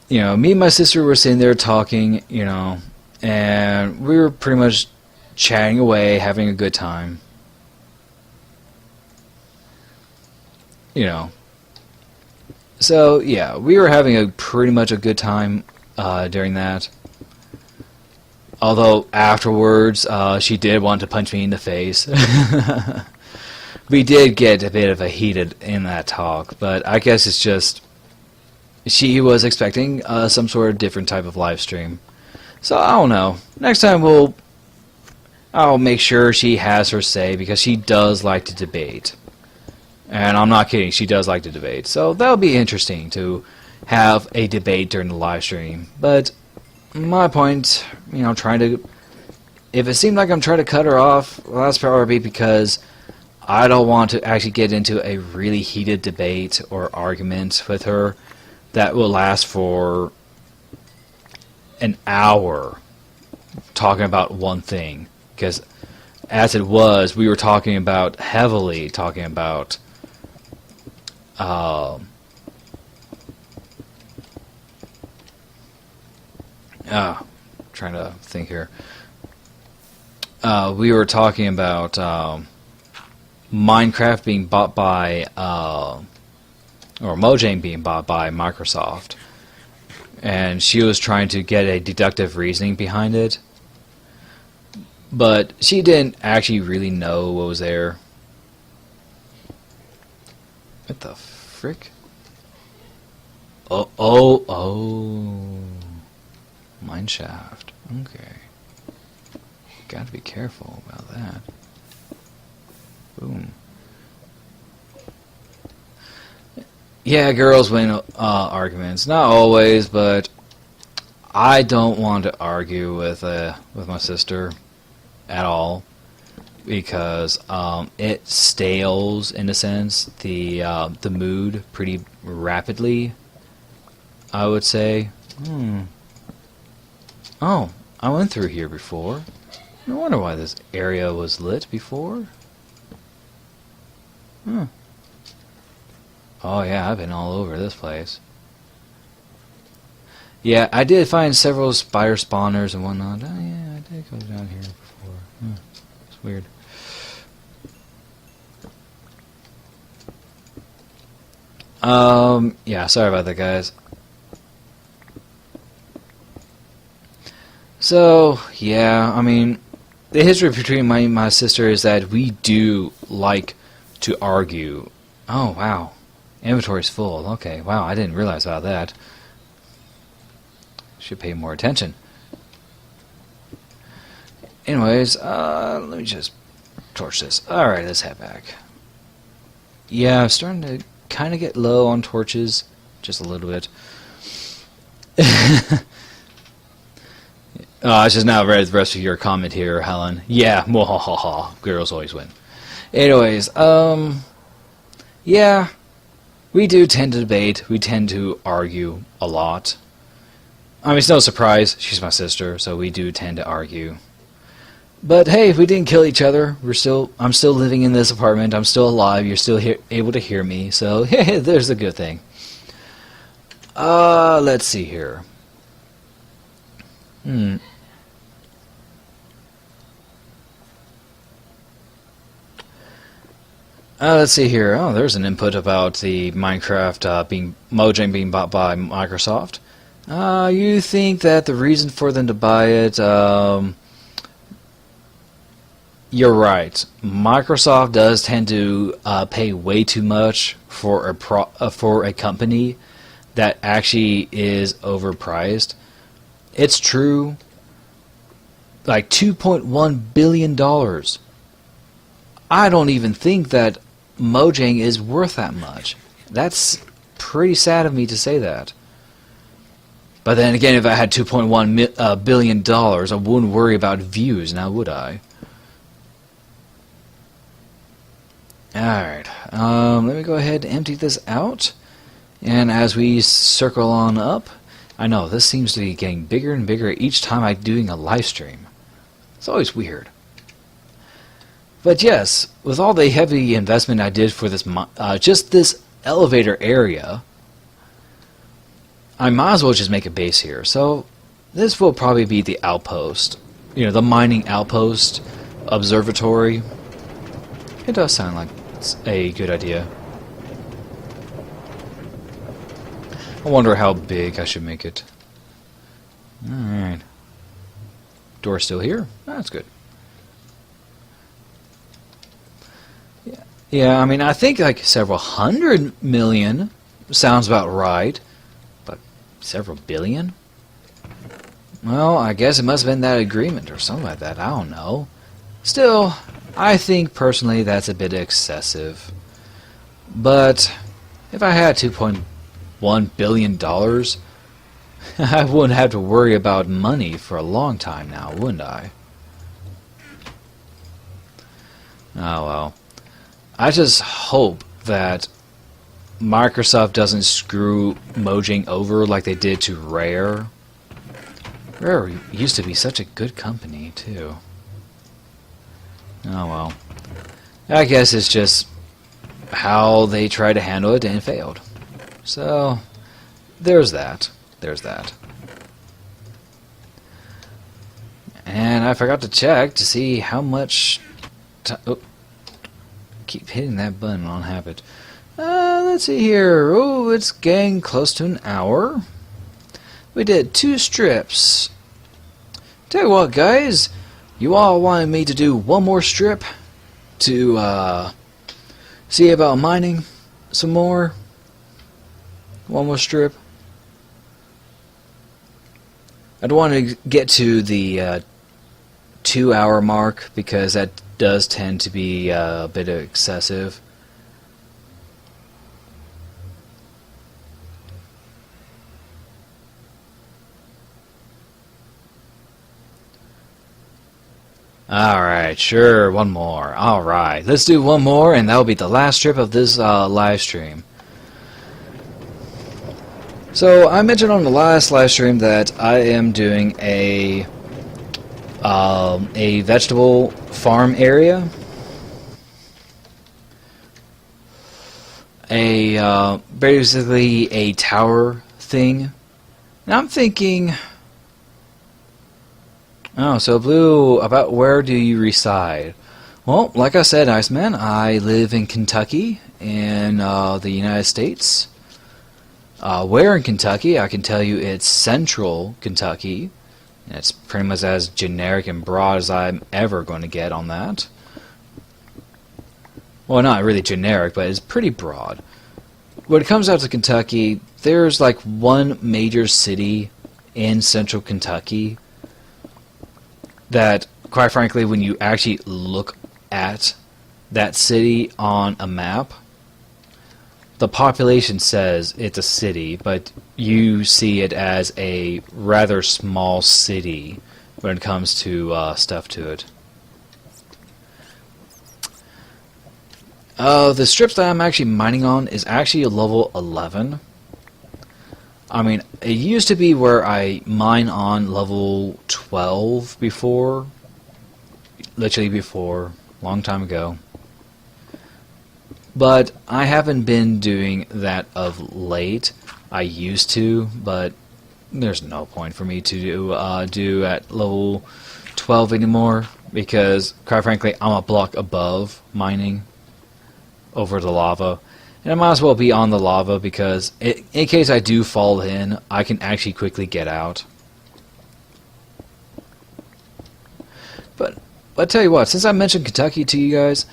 You know, me and my sister were sitting there talking, you know, and we were pretty much chatting away, having a good time. You know. So, yeah, we were having a pretty much a good time during that. Although, afterwards, she did want to punch me in the face. We did get a bit of a heated in that talk, but I guess it's just... She was expecting some sort of different type of live stream. So, I don't know. Next time I'll make sure she has her say, because she does like to debate. And I'm not kidding, she does like to debate. So that'll be interesting to have a debate during the live stream. But my point, you know, if it seemed like I'm trying to cut her off, well, that's probably because I don't want to actually get into a really heated debate or argument with her that will last for an hour talking about one thing. Because as it was, we were heavily talking about trying to think here. We were talking about Minecraft being bought by, or Mojang being bought by Microsoft. And she was trying to get a deductive reasoning behind it. But she didn't actually really know what was there. What the frick? Oh. Mineshaft. Okay. Gotta be careful about that. Boom. Yeah, girls win arguments. Not always, but I don't want to argue with my sister at all, because it stales, in a sense, the mood pretty rapidly, I would say. Oh, I went through here before. No wonder why this area was lit before. Oh yeah, I've been all over this place. Yeah, I did find several spider spawners and whatnot. Oh yeah, I did go down here before. It's weird. Yeah, sorry about that, guys. So, yeah, I mean, the history between my sister is that we do like to argue. Oh, wow. Inventory's full. Okay, wow, I didn't realize about that. Should pay more attention. Anyways, let me just torch this. Alright, let's head back. Yeah, I'm starting to kind of get low on torches. Just a little bit. I just now read the rest of your comment here, Helen. Yeah, mwahaha. Girls always win. Anyways, yeah, we do tend to debate. We tend to argue a lot. I mean, it's no surprise. She's my sister, so we do tend to argue. But hey, if we didn't kill each other, I'm still living in this apartment. I'm still alive. You're still able to hear me. So, hey, there's a good thing. Let's see here. Let's see here. Oh, there's an input about the Minecraft Mojang being bought by Microsoft. You think that the reason for them to buy it? You're right. Microsoft does tend to pay way too much for a company that actually is overpriced. It's true. Like $2.1 billion. I don't even think that Mojang is worth that much. That's pretty sad of me to say that. But then again, if I had $2.1 billion, I wouldn't worry about views, now would I? Alright, let me go ahead and empty this out. And as we circle on up, I know, this seems to be getting bigger and bigger each time I'm doing a live stream. It's always weird. But yes, with all the heavy investment I did for this, just this elevator area, I might as well just make a base here. So this will probably be the outpost. You know, the mining outpost, observatory. It does sound like it's a good idea. I wonder how big I should make it. Alright. Door's still here? That's good. Yeah, I mean, I think like several hundred million sounds about right. But several billion? Well, I guess it must have been that agreement or something like that. I don't know. Still, I think personally that's a bit excessive. But if I had $2.1 billion, I wouldn't have to worry about money for a long time now, wouldn't I? Oh well. I just hope that Microsoft doesn't screw Mojang over like they did to Rare. Rare used to be such a good company, too. Oh well. I guess it's just how they tried to handle it and it failed. So, there's that. There's that. And I forgot to check to see how much... keep hitting that button on habit. Let's see here. Oh, it's getting close to an hour. We did 2 strips. Tell you what, guys. You all wanted me to do one more strip to see about mining some more. One more strip. I don't want to get to the 2-hour mark because that does tend to be a bit excessive. Alright, sure, one more. Alright, let's do one more and that'll be the last strip of this live stream. So, I mentioned on the last live stream that I am doing a vegetable farm area. Basically a tower thing. And I'm thinking... Oh, so Blue, about where do you reside? Well, like I said, Iceman, I live in Kentucky, in the United States. Where in Kentucky? I can tell you it's central Kentucky. And it's pretty much as generic and broad as I'm ever going to get on that. Well, not really generic, but it's pretty broad. When it comes out to Kentucky, there's like one major city in central Kentucky that, quite frankly, when you actually look at that city on a map, the population says it's a city, but you see it as a rather small city when it comes to stuff to it. The strips that I'm actually mining on is actually a level 11. I mean, it used to be where I mine on level 12 before. Literally before. Long time ago. But I haven't been doing that of late. I used to, but there's no point for me to do at level 12 anymore. Because, quite frankly, I'm a block above mining over the lava. And I might as well be on the lava because in case I do fall in, I can actually quickly get out. But I tell you what, since I mentioned Kentucky to you guys,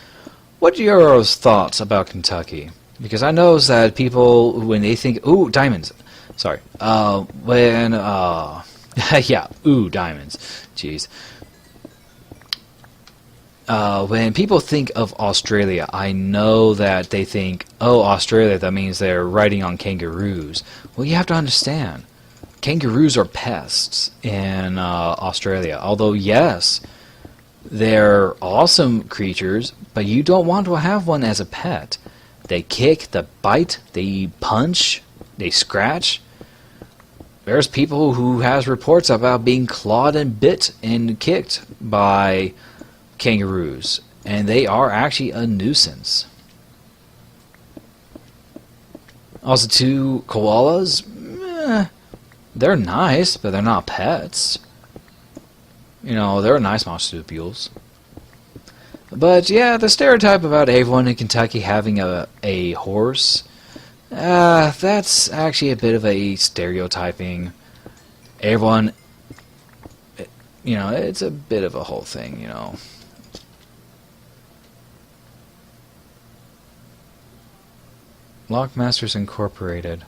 what are your thoughts about Kentucky? Because I know that people, when they think, ooh, diamonds. Sorry. Yeah, ooh, diamonds. Jeez. When people think of Australia, I know that they think, oh, Australia, that means they're riding on kangaroos. Well, you have to understand, kangaroos are pests in Australia. Although, yes, they're awesome creatures, but you don't want to have one as a pet. They kick, they bite, they punch, they scratch. There's people who has reports about being clawed and bit and kicked by kangaroos, and they are actually a nuisance. Also, two koalas, they're nice, but they're not pets. You know, they're nice marsupials. But yeah, the stereotype about everyone in Kentucky having a horse, that's actually a bit of a stereotyping. Everyone, you know, it's a bit of a whole thing, you know. Lockmasters Incorporated.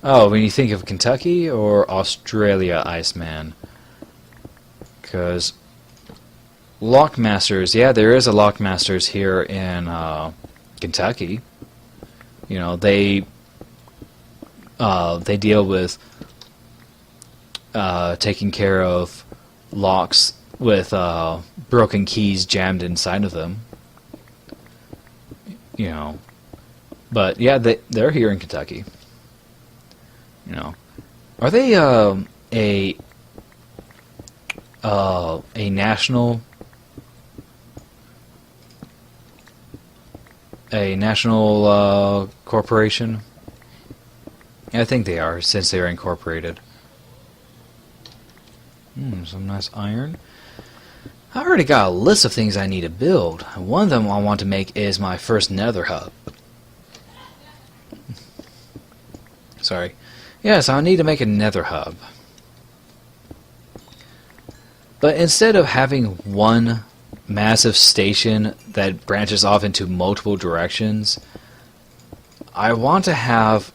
Oh, when you think of Kentucky or Australia, Iceman? Because Lockmasters, yeah, there is a Lockmasters here in Kentucky. You know, they deal with taking care of locks with broken keys jammed inside of them. You know, but yeah, they're here in Kentucky. You know, are they a national corporation? I think they are, since they are incorporated. Some nice iron. I already got a list of things I need to build. One of them I want to make is my first nether hub. Sorry. Yes, I need to make a nether hub. But instead of having one massive station that branches off into multiple directions, I want to have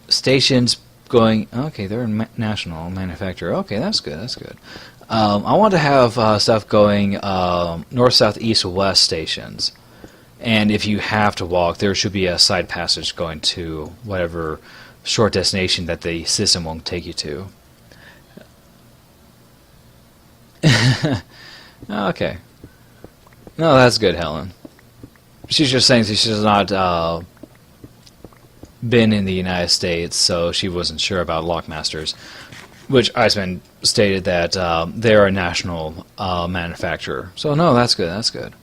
stations going... Okay, they're a national manufacturer. Okay, that's good, that's good. I want to have stuff going north, south, east, west stations. And if you have to walk, there should be a side passage going to whatever short destination that the system won't take you to. Okay. No, that's good, Helen. She's just saying she's not been in the United States, so she wasn't sure about Lockmasters. Which Iceman stated that they're a national manufacturer. So no, that's good, that's good.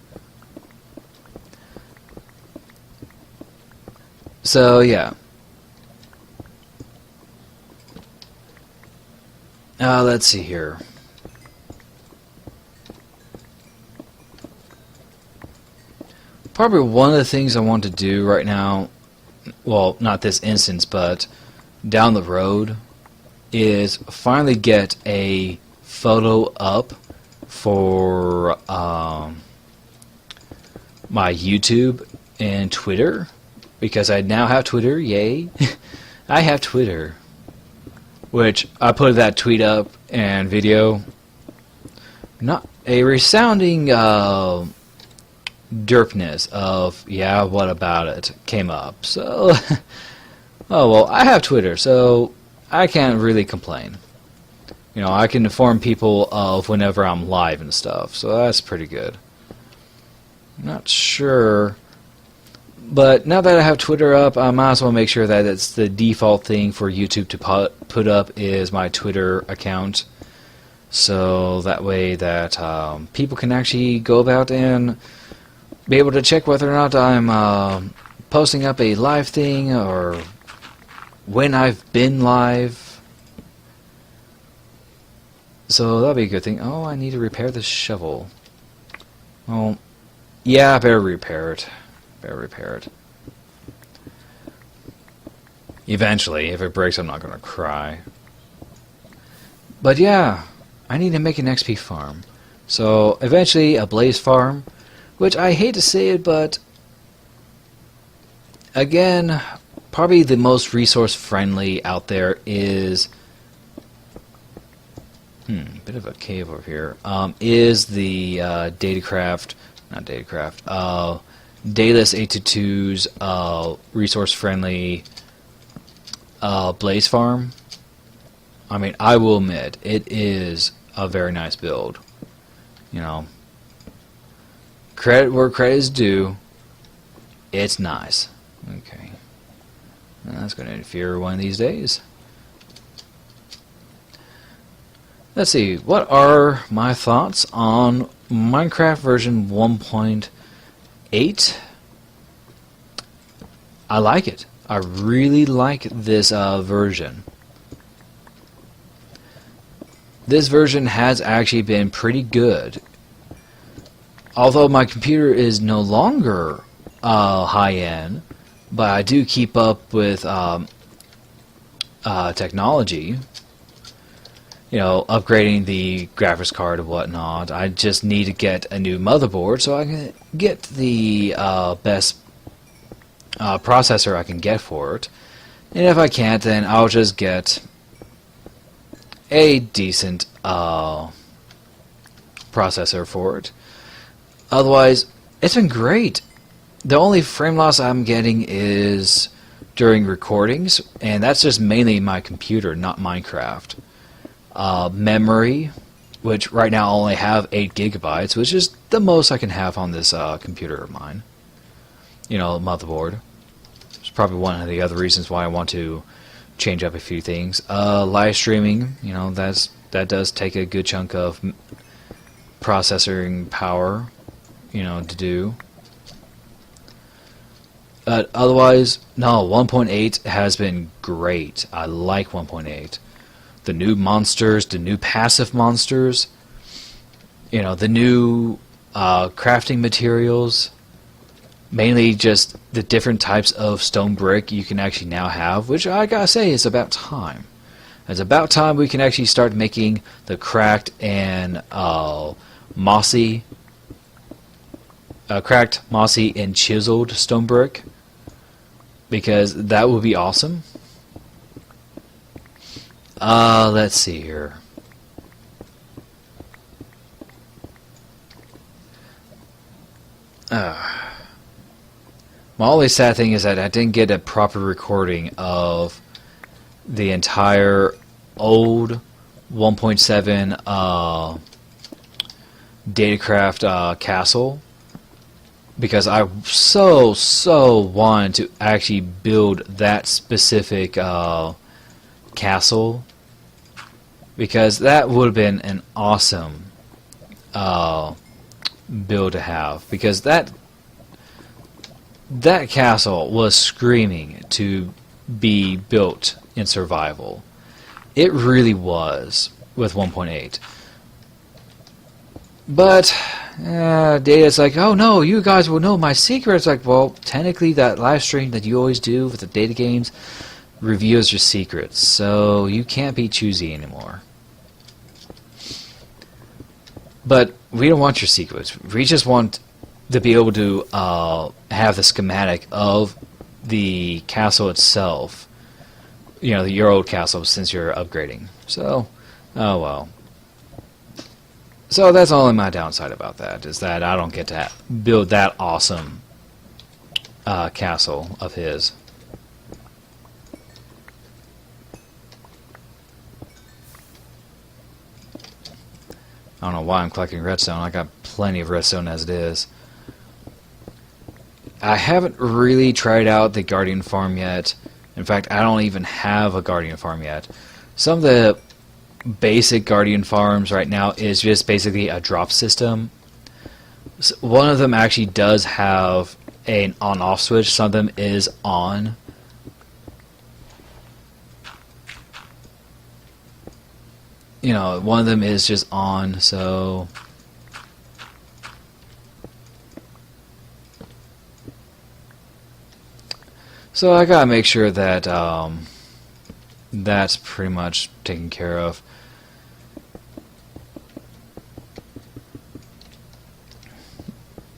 So yeah. Let's see here. Probably one of the things I want to do right now, well, not this instance, but down the road, is finally get a photo up for my YouTube and Twitter, because I now have Twitter, yay. I have Twitter, which I put that tweet up and video, not a resounding derpness of, yeah, what about it, came up. So, oh well, I have Twitter, so I can't really complain. You know, I can inform people of whenever I'm live and stuff, so that's pretty good. Not sure. But now that I have Twitter up, I might as well make sure that it's the default thing for YouTube to put up is my Twitter account. So that way that people can actually go about and be able to check whether or not I'm posting up a live thing or when I've been live. So that'll be a good thing. Oh, I need to repair this shovel. Well, yeah, I better repair it. Eventually, if it breaks, I'm not going to cry. But yeah, I need to make an XP farm. So eventually, a blaze farm, which I hate to say it, but again, probably the most resource friendly out there is bit of a cave over here. Is the Daedalus 822's resource friendly blaze farm. I mean, I will admit it is a very nice build. You know, credit where credit is due. It's nice. Okay, that's going to interfere one of these days. Let's see, what are my thoughts on Minecraft version 1.8? I like it. I really like this version. This version has actually been pretty good. Although my computer is no longer high-end, but I do keep up with technology. You know, upgrading the graphics card and whatnot. I just need to get a new motherboard so I can get the best processor I can get for it. And if I can't, then I'll just get a decent processor for it. Otherwise, it's been great. The only frame loss I'm getting is during recordings, and that's just mainly my computer, not Minecraft. Memory, which right now I only have 8 gigabytes, which is the most I can have on this computer of mine. You know, motherboard. It's probably one of the other reasons why I want to change up a few things. Live streaming, you know, that does take a good chunk of processing power, you know, to do. But otherwise, no, 1.8 has been great. I like 1.8. The new monsters, the new passive monsters, you know, the new crafting materials, mainly just the different types of stone brick you can actually now have, which I gotta say is about time. It's about time we can actually start making the cracked and mossy, and chiseled stone brick, because that would be awesome. Let's see here. My only sad thing is that I didn't get a proper recording of the entire old 1.7 Datacraft castle, because I so wanted to actually build that specific castle, because that would have been an awesome build to have, because that castle was screaming to be built in survival. It really was with 1.8. But Data's like, oh no, you guys will know my secrets. Like, well, technically that live stream that you always do with the Data games reveals your secrets, so you can't be choosy anymore. But we don't want your secrets. We just want to be able to have the schematic of the castle itself. You know, your old castle, since you're upgrading. So, oh well. So that's only my downside about that, is that I don't get to build that awesome castle of his. I don't know why I'm collecting redstone. I got plenty of redstone as it is. I haven't really tried out the Guardian Farm yet. In fact, I don't even have a Guardian Farm yet. Some of the basic Guardian Farms right now is just basically a drop system. So one of them actually does have an on-off switch. Some of them is on. You know, one of them is just on, so... So I gotta make sure that that's pretty much taken care of.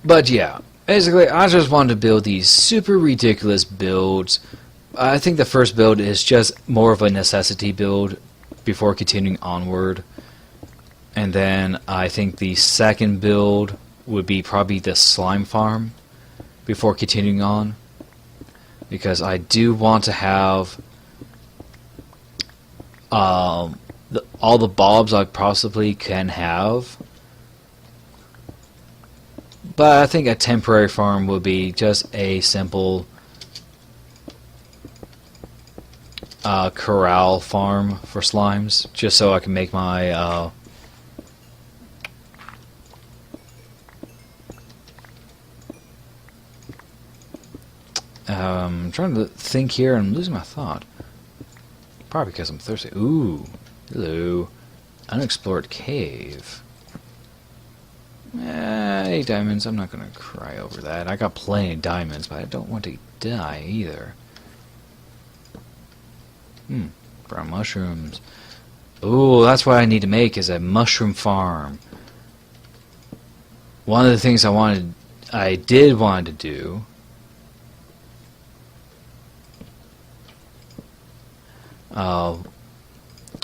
But yeah, basically I just wanted to build these super ridiculous builds. I think the first build is just more of a necessity build before continuing onward. And then I think the second build would be probably the slime farm before continuing on. Because I do want to have all the bulbs I possibly can have. But I think a temporary farm would be just a simple corral farm for slimes, just so I can make my I'm trying to think here. I'm losing my thought. Probably because I'm thirsty. Ooh, hello, unexplored cave. 8 diamonds. I'm not gonna cry over that. I got plenty of diamonds, but I don't want to die either. Brown mushrooms. Ooh, that's what I need to make is a mushroom farm. One of the things I did want to do. Oh,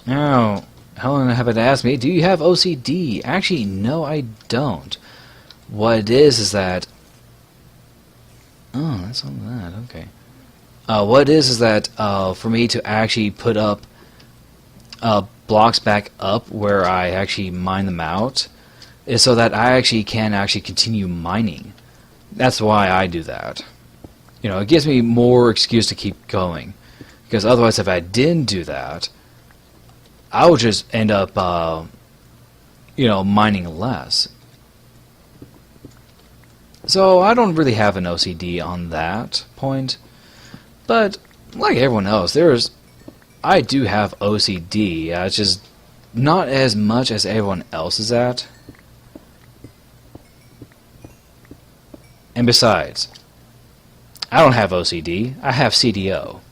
Helen happened to ask me, do you have OCD? Actually, no, I don't. What it is that... Oh, that's all that, okay. What it is that for me to actually put up blocks back up where I actually mine them out is so that I actually can actually continue mining. That's why I do that. You know, it gives me more excuse to keep going. Because otherwise, if I didn't do that, I would just end up, you know, mining less. So I don't really have an OCD on that point. But like everyone else, I do have OCD. It's just not as much as everyone else is at. And besides, I don't have OCD. I have CDO.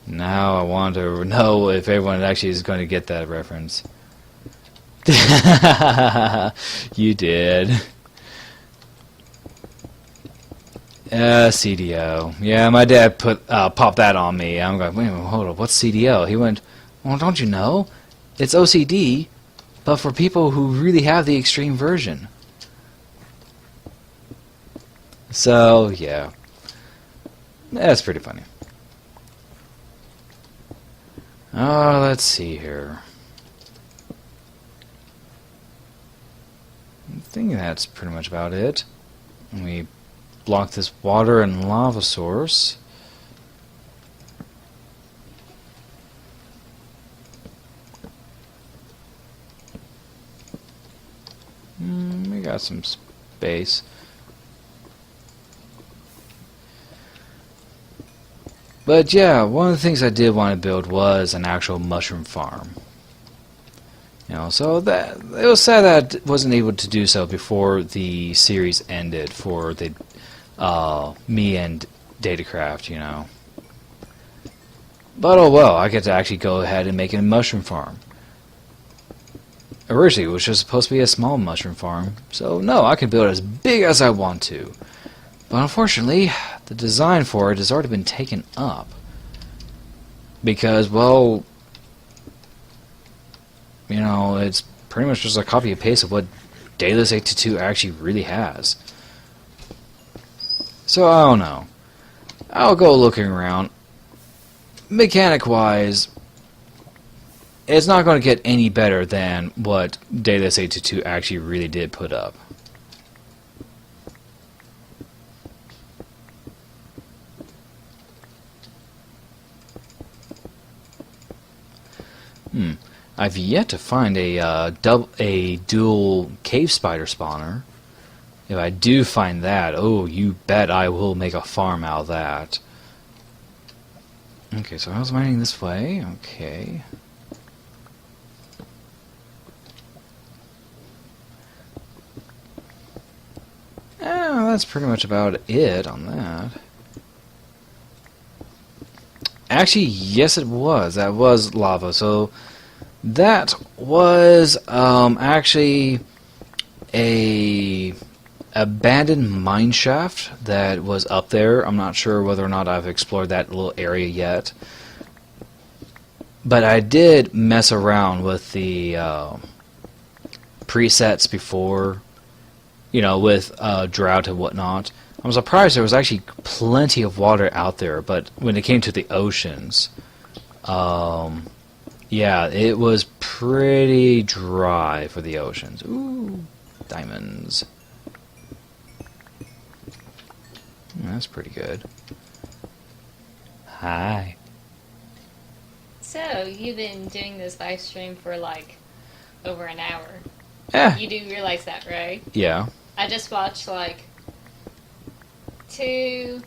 Now I want to know if everyone actually is going to get that reference. You did. CDO. Yeah, my dad popped that on me. I'm going, wait a minute, hold up, what's CDO? He went, well, don't you know? It's OCD, but for people who really have the extreme version. So, yeah. That's pretty funny. Oh, let's see here. I think that's pretty much about it. We block this water and lava source. We got some space. But yeah, one of the things I did want to build was an actual mushroom farm. You know, so that it was sad that I wasn't able to do so before the series ended for the me and Datacraft, you know. But oh well, I get to actually go ahead and make a mushroom farm. Originally, it was just supposed to be a small mushroom farm, so no, I can build as big as I want to. But unfortunately, the design for it has already been taken up. Because, well, you know, it's pretty much just a copy and paste of what Daedalus 82 actually really has. So, I don't know. I'll go looking around. Mechanic-wise, it's not going to get any better than what Daedalus 822 actually really did put up. I've yet to find a dual cave spider spawner. If I do find that, oh, you bet I will make a farm out of that. Okay, so I was mining this way. Okay. That's pretty much about it on that. Actually, yes, it was. That was lava. So that was actually a abandoned mine shaft that was up there. I'm not sure whether or not I've explored that little area yet. But I did mess around with the presets before, you know, with drought and whatnot. I'm surprised there was actually plenty of water out there, but when it came to the oceans, yeah, it was pretty dry for the oceans. Ooh, diamonds. That's pretty good. Hi. So, you've been doing this live stream for like over an hour. Yeah. You do realize that, right? Yeah. I just watched like two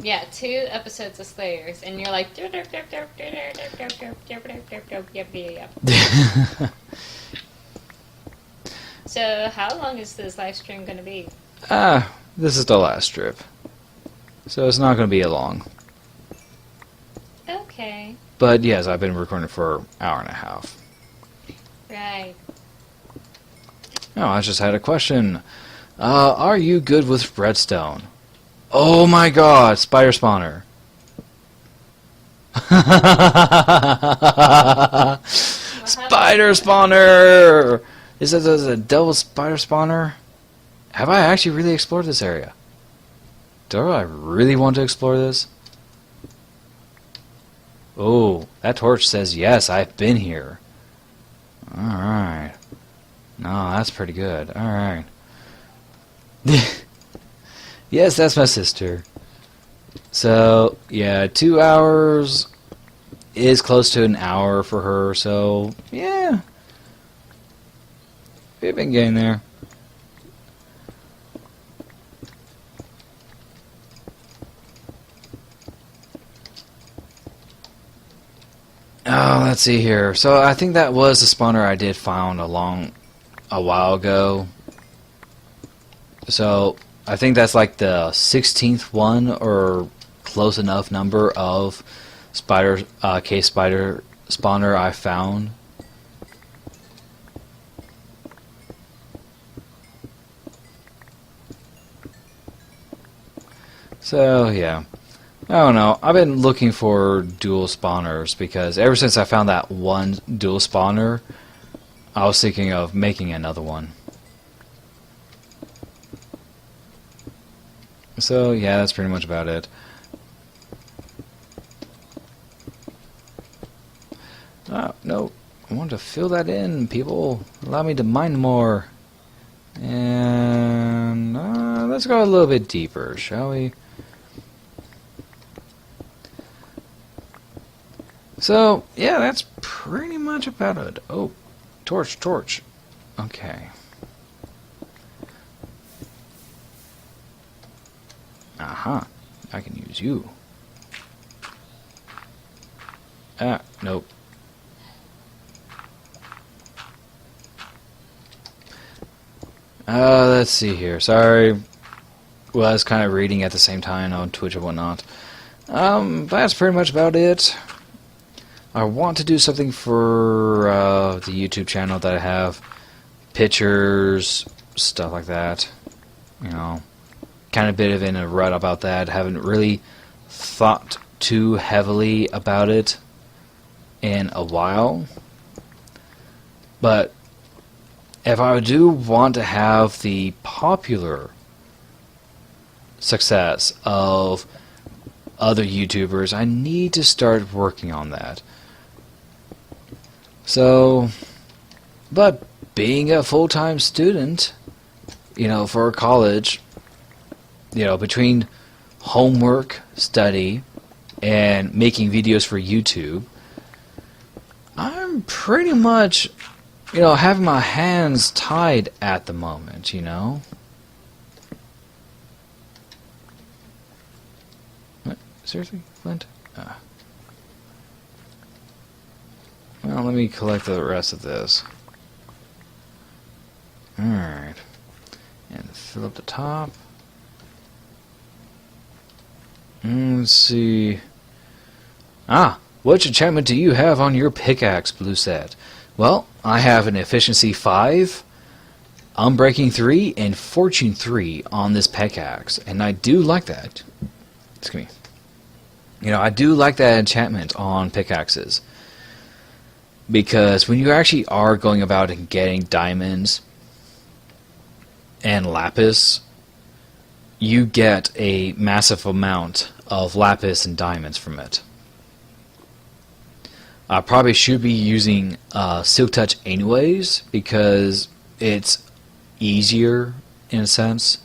episodes of Slayers, and you're like, so how long is this live stream going to be? This is the last strip. So it's not going to be long. Okay. But yes, I've been recording for an hour and a half. Right. Oh, I just had a question. Are you good with redstone? Oh my god, spider spawner. Spider spawner! Is it a double spider spawner? Have I actually really explored this area? Do I really want to explore this? Oh, that torch says yes, I've been here. Alright. No, that's pretty good. Alright. Yes, that's my sister. So, yeah, 2 hours is close to an hour for her, so, yeah. We've been getting there. Oh, let's see here. So I think that was the spawner I did found a while ago. So I think that's like the 16th one or close enough number of cave spider spawner I found. So yeah. I don't know. I've been looking for dual spawners because ever since I found that one dual spawner, I was thinking of making another one. So yeah, that's pretty much about it. Oh, no. I want to fill that in, people. Allow me to mine more. And let's go a little bit deeper, shall we? So, yeah, that's pretty much about it. Oh, torch. Okay. Aha. I can use you. Nope. Let's see here. Sorry. Well, I was kind of reading at the same time on Twitch and whatnot. That's pretty much about it. I want to do something for the YouTube channel that I have. Pictures, stuff like that. You know, kind of bit of in a rut about that. Haven't really thought too heavily about it in a while. But if I do want to have the popular success of other YouTubers, I need to start working on that. So, but being a full-time student, for college, between homework, study, and making videos for YouTube, I'm pretty much, having my hands tied at the moment, What? Seriously, Flint? Well, let me collect the rest of this. Alright. And fill up the top. Let's see. Which enchantment do you have on your pickaxe, Blueset? Well, I have an Efficiency 5, Unbreaking 3, and Fortune 3 on this pickaxe, and I do like that. Excuse me. I do like that enchantment on pickaxes, because when you actually are going about and getting diamonds and lapis, you get a massive amount of lapis and diamonds from it. I probably should be using Silk Touch anyways, because it's easier in a sense.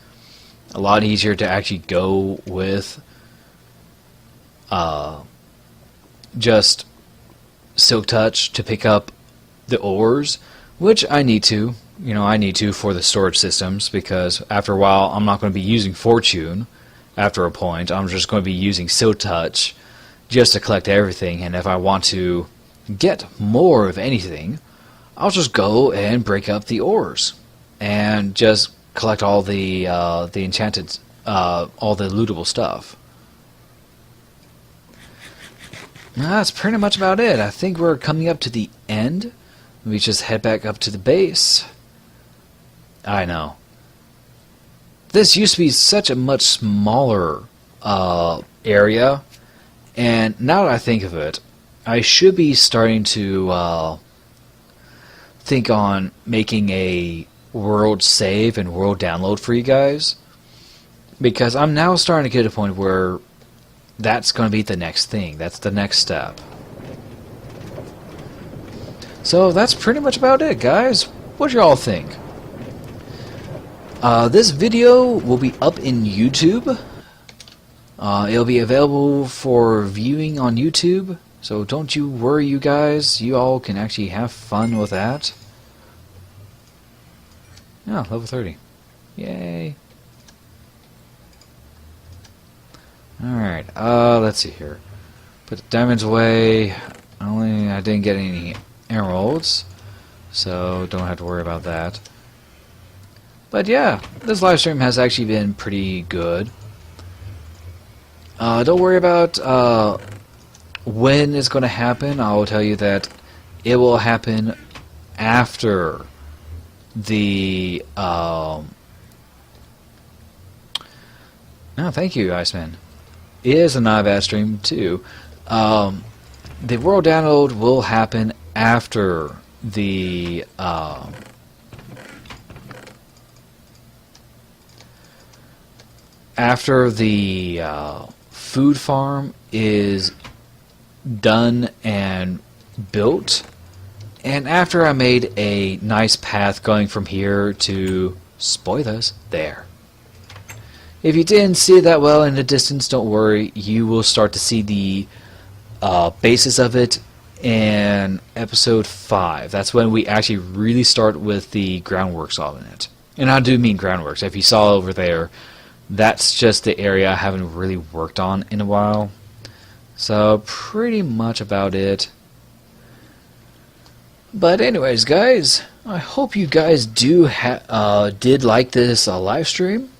A lot easier to actually go with just Silk Touch to pick up the ores, which I need to. I need to for the storage systems, because after a while I'm not going to be using Fortune after a point. I'm just going to be using Silk Touch just to collect everything, and if I want to get more of anything, I'll just go and break up the ores and just collect all the enchanted, all the lootable stuff. That's pretty much about it. I think we're coming up to the end. We just head back up to the base. I know. This used to be such a much smaller area, and now that I think of it, I should be starting to think on making a world save and world download for you guys, because I'm now starting to get to a point where that's going to be the next thing. That's the next step. So that's pretty much about it, guys. What do y'all think? This video will be up in YouTube. It'll be available for viewing on YouTube. So don't you worry, you guys. You all can actually have fun with that. Yeah, level 30. Yay. Alright, let's see here. Put the diamonds away. I didn't get any emeralds, so don't have to worry about that. But yeah, this live stream has actually been pretty good. Don't worry about when it's going to happen. I will tell you that it will happen after the no, thank you, Iceman. It is a not bad stream too. The world download will happen after the food farm is done and built, and after I made a nice path going from here to, spoilers, there. If you didn't see it that well in the distance, don't worry, you will start to see the basis of it in episode 5. That's when we actually really start with the groundworks on it. And I do mean groundworks. If you saw over there, that's just the area I haven't really worked on in a while. So pretty much about it. But anyways, guys, I hope you guys did like this live stream.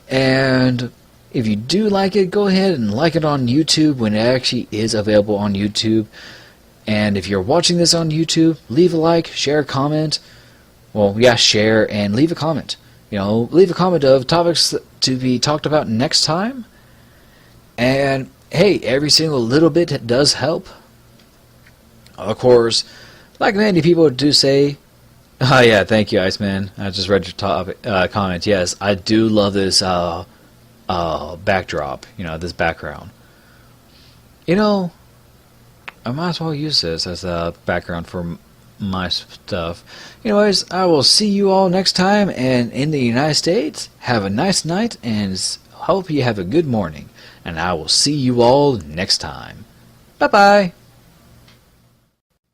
And if you do like it, go ahead and like it on YouTube when it actually is available on YouTube. And if you're watching this on YouTube, leave a like, share a comment. Well, yeah, share and leave a comment. Leave a comment of topics to be talked about next time. And hey, every single little bit does help. Of course, like many people do say, oh yeah, thank you, Iceman. I just read your comment. Yes, I do love this backdrop, this background. I might as well use this as a background for my stuff. Anyways, I will see you all next time, and in the United States, have a nice night, and hope you have a good morning. And I will see you all next time. Bye-bye.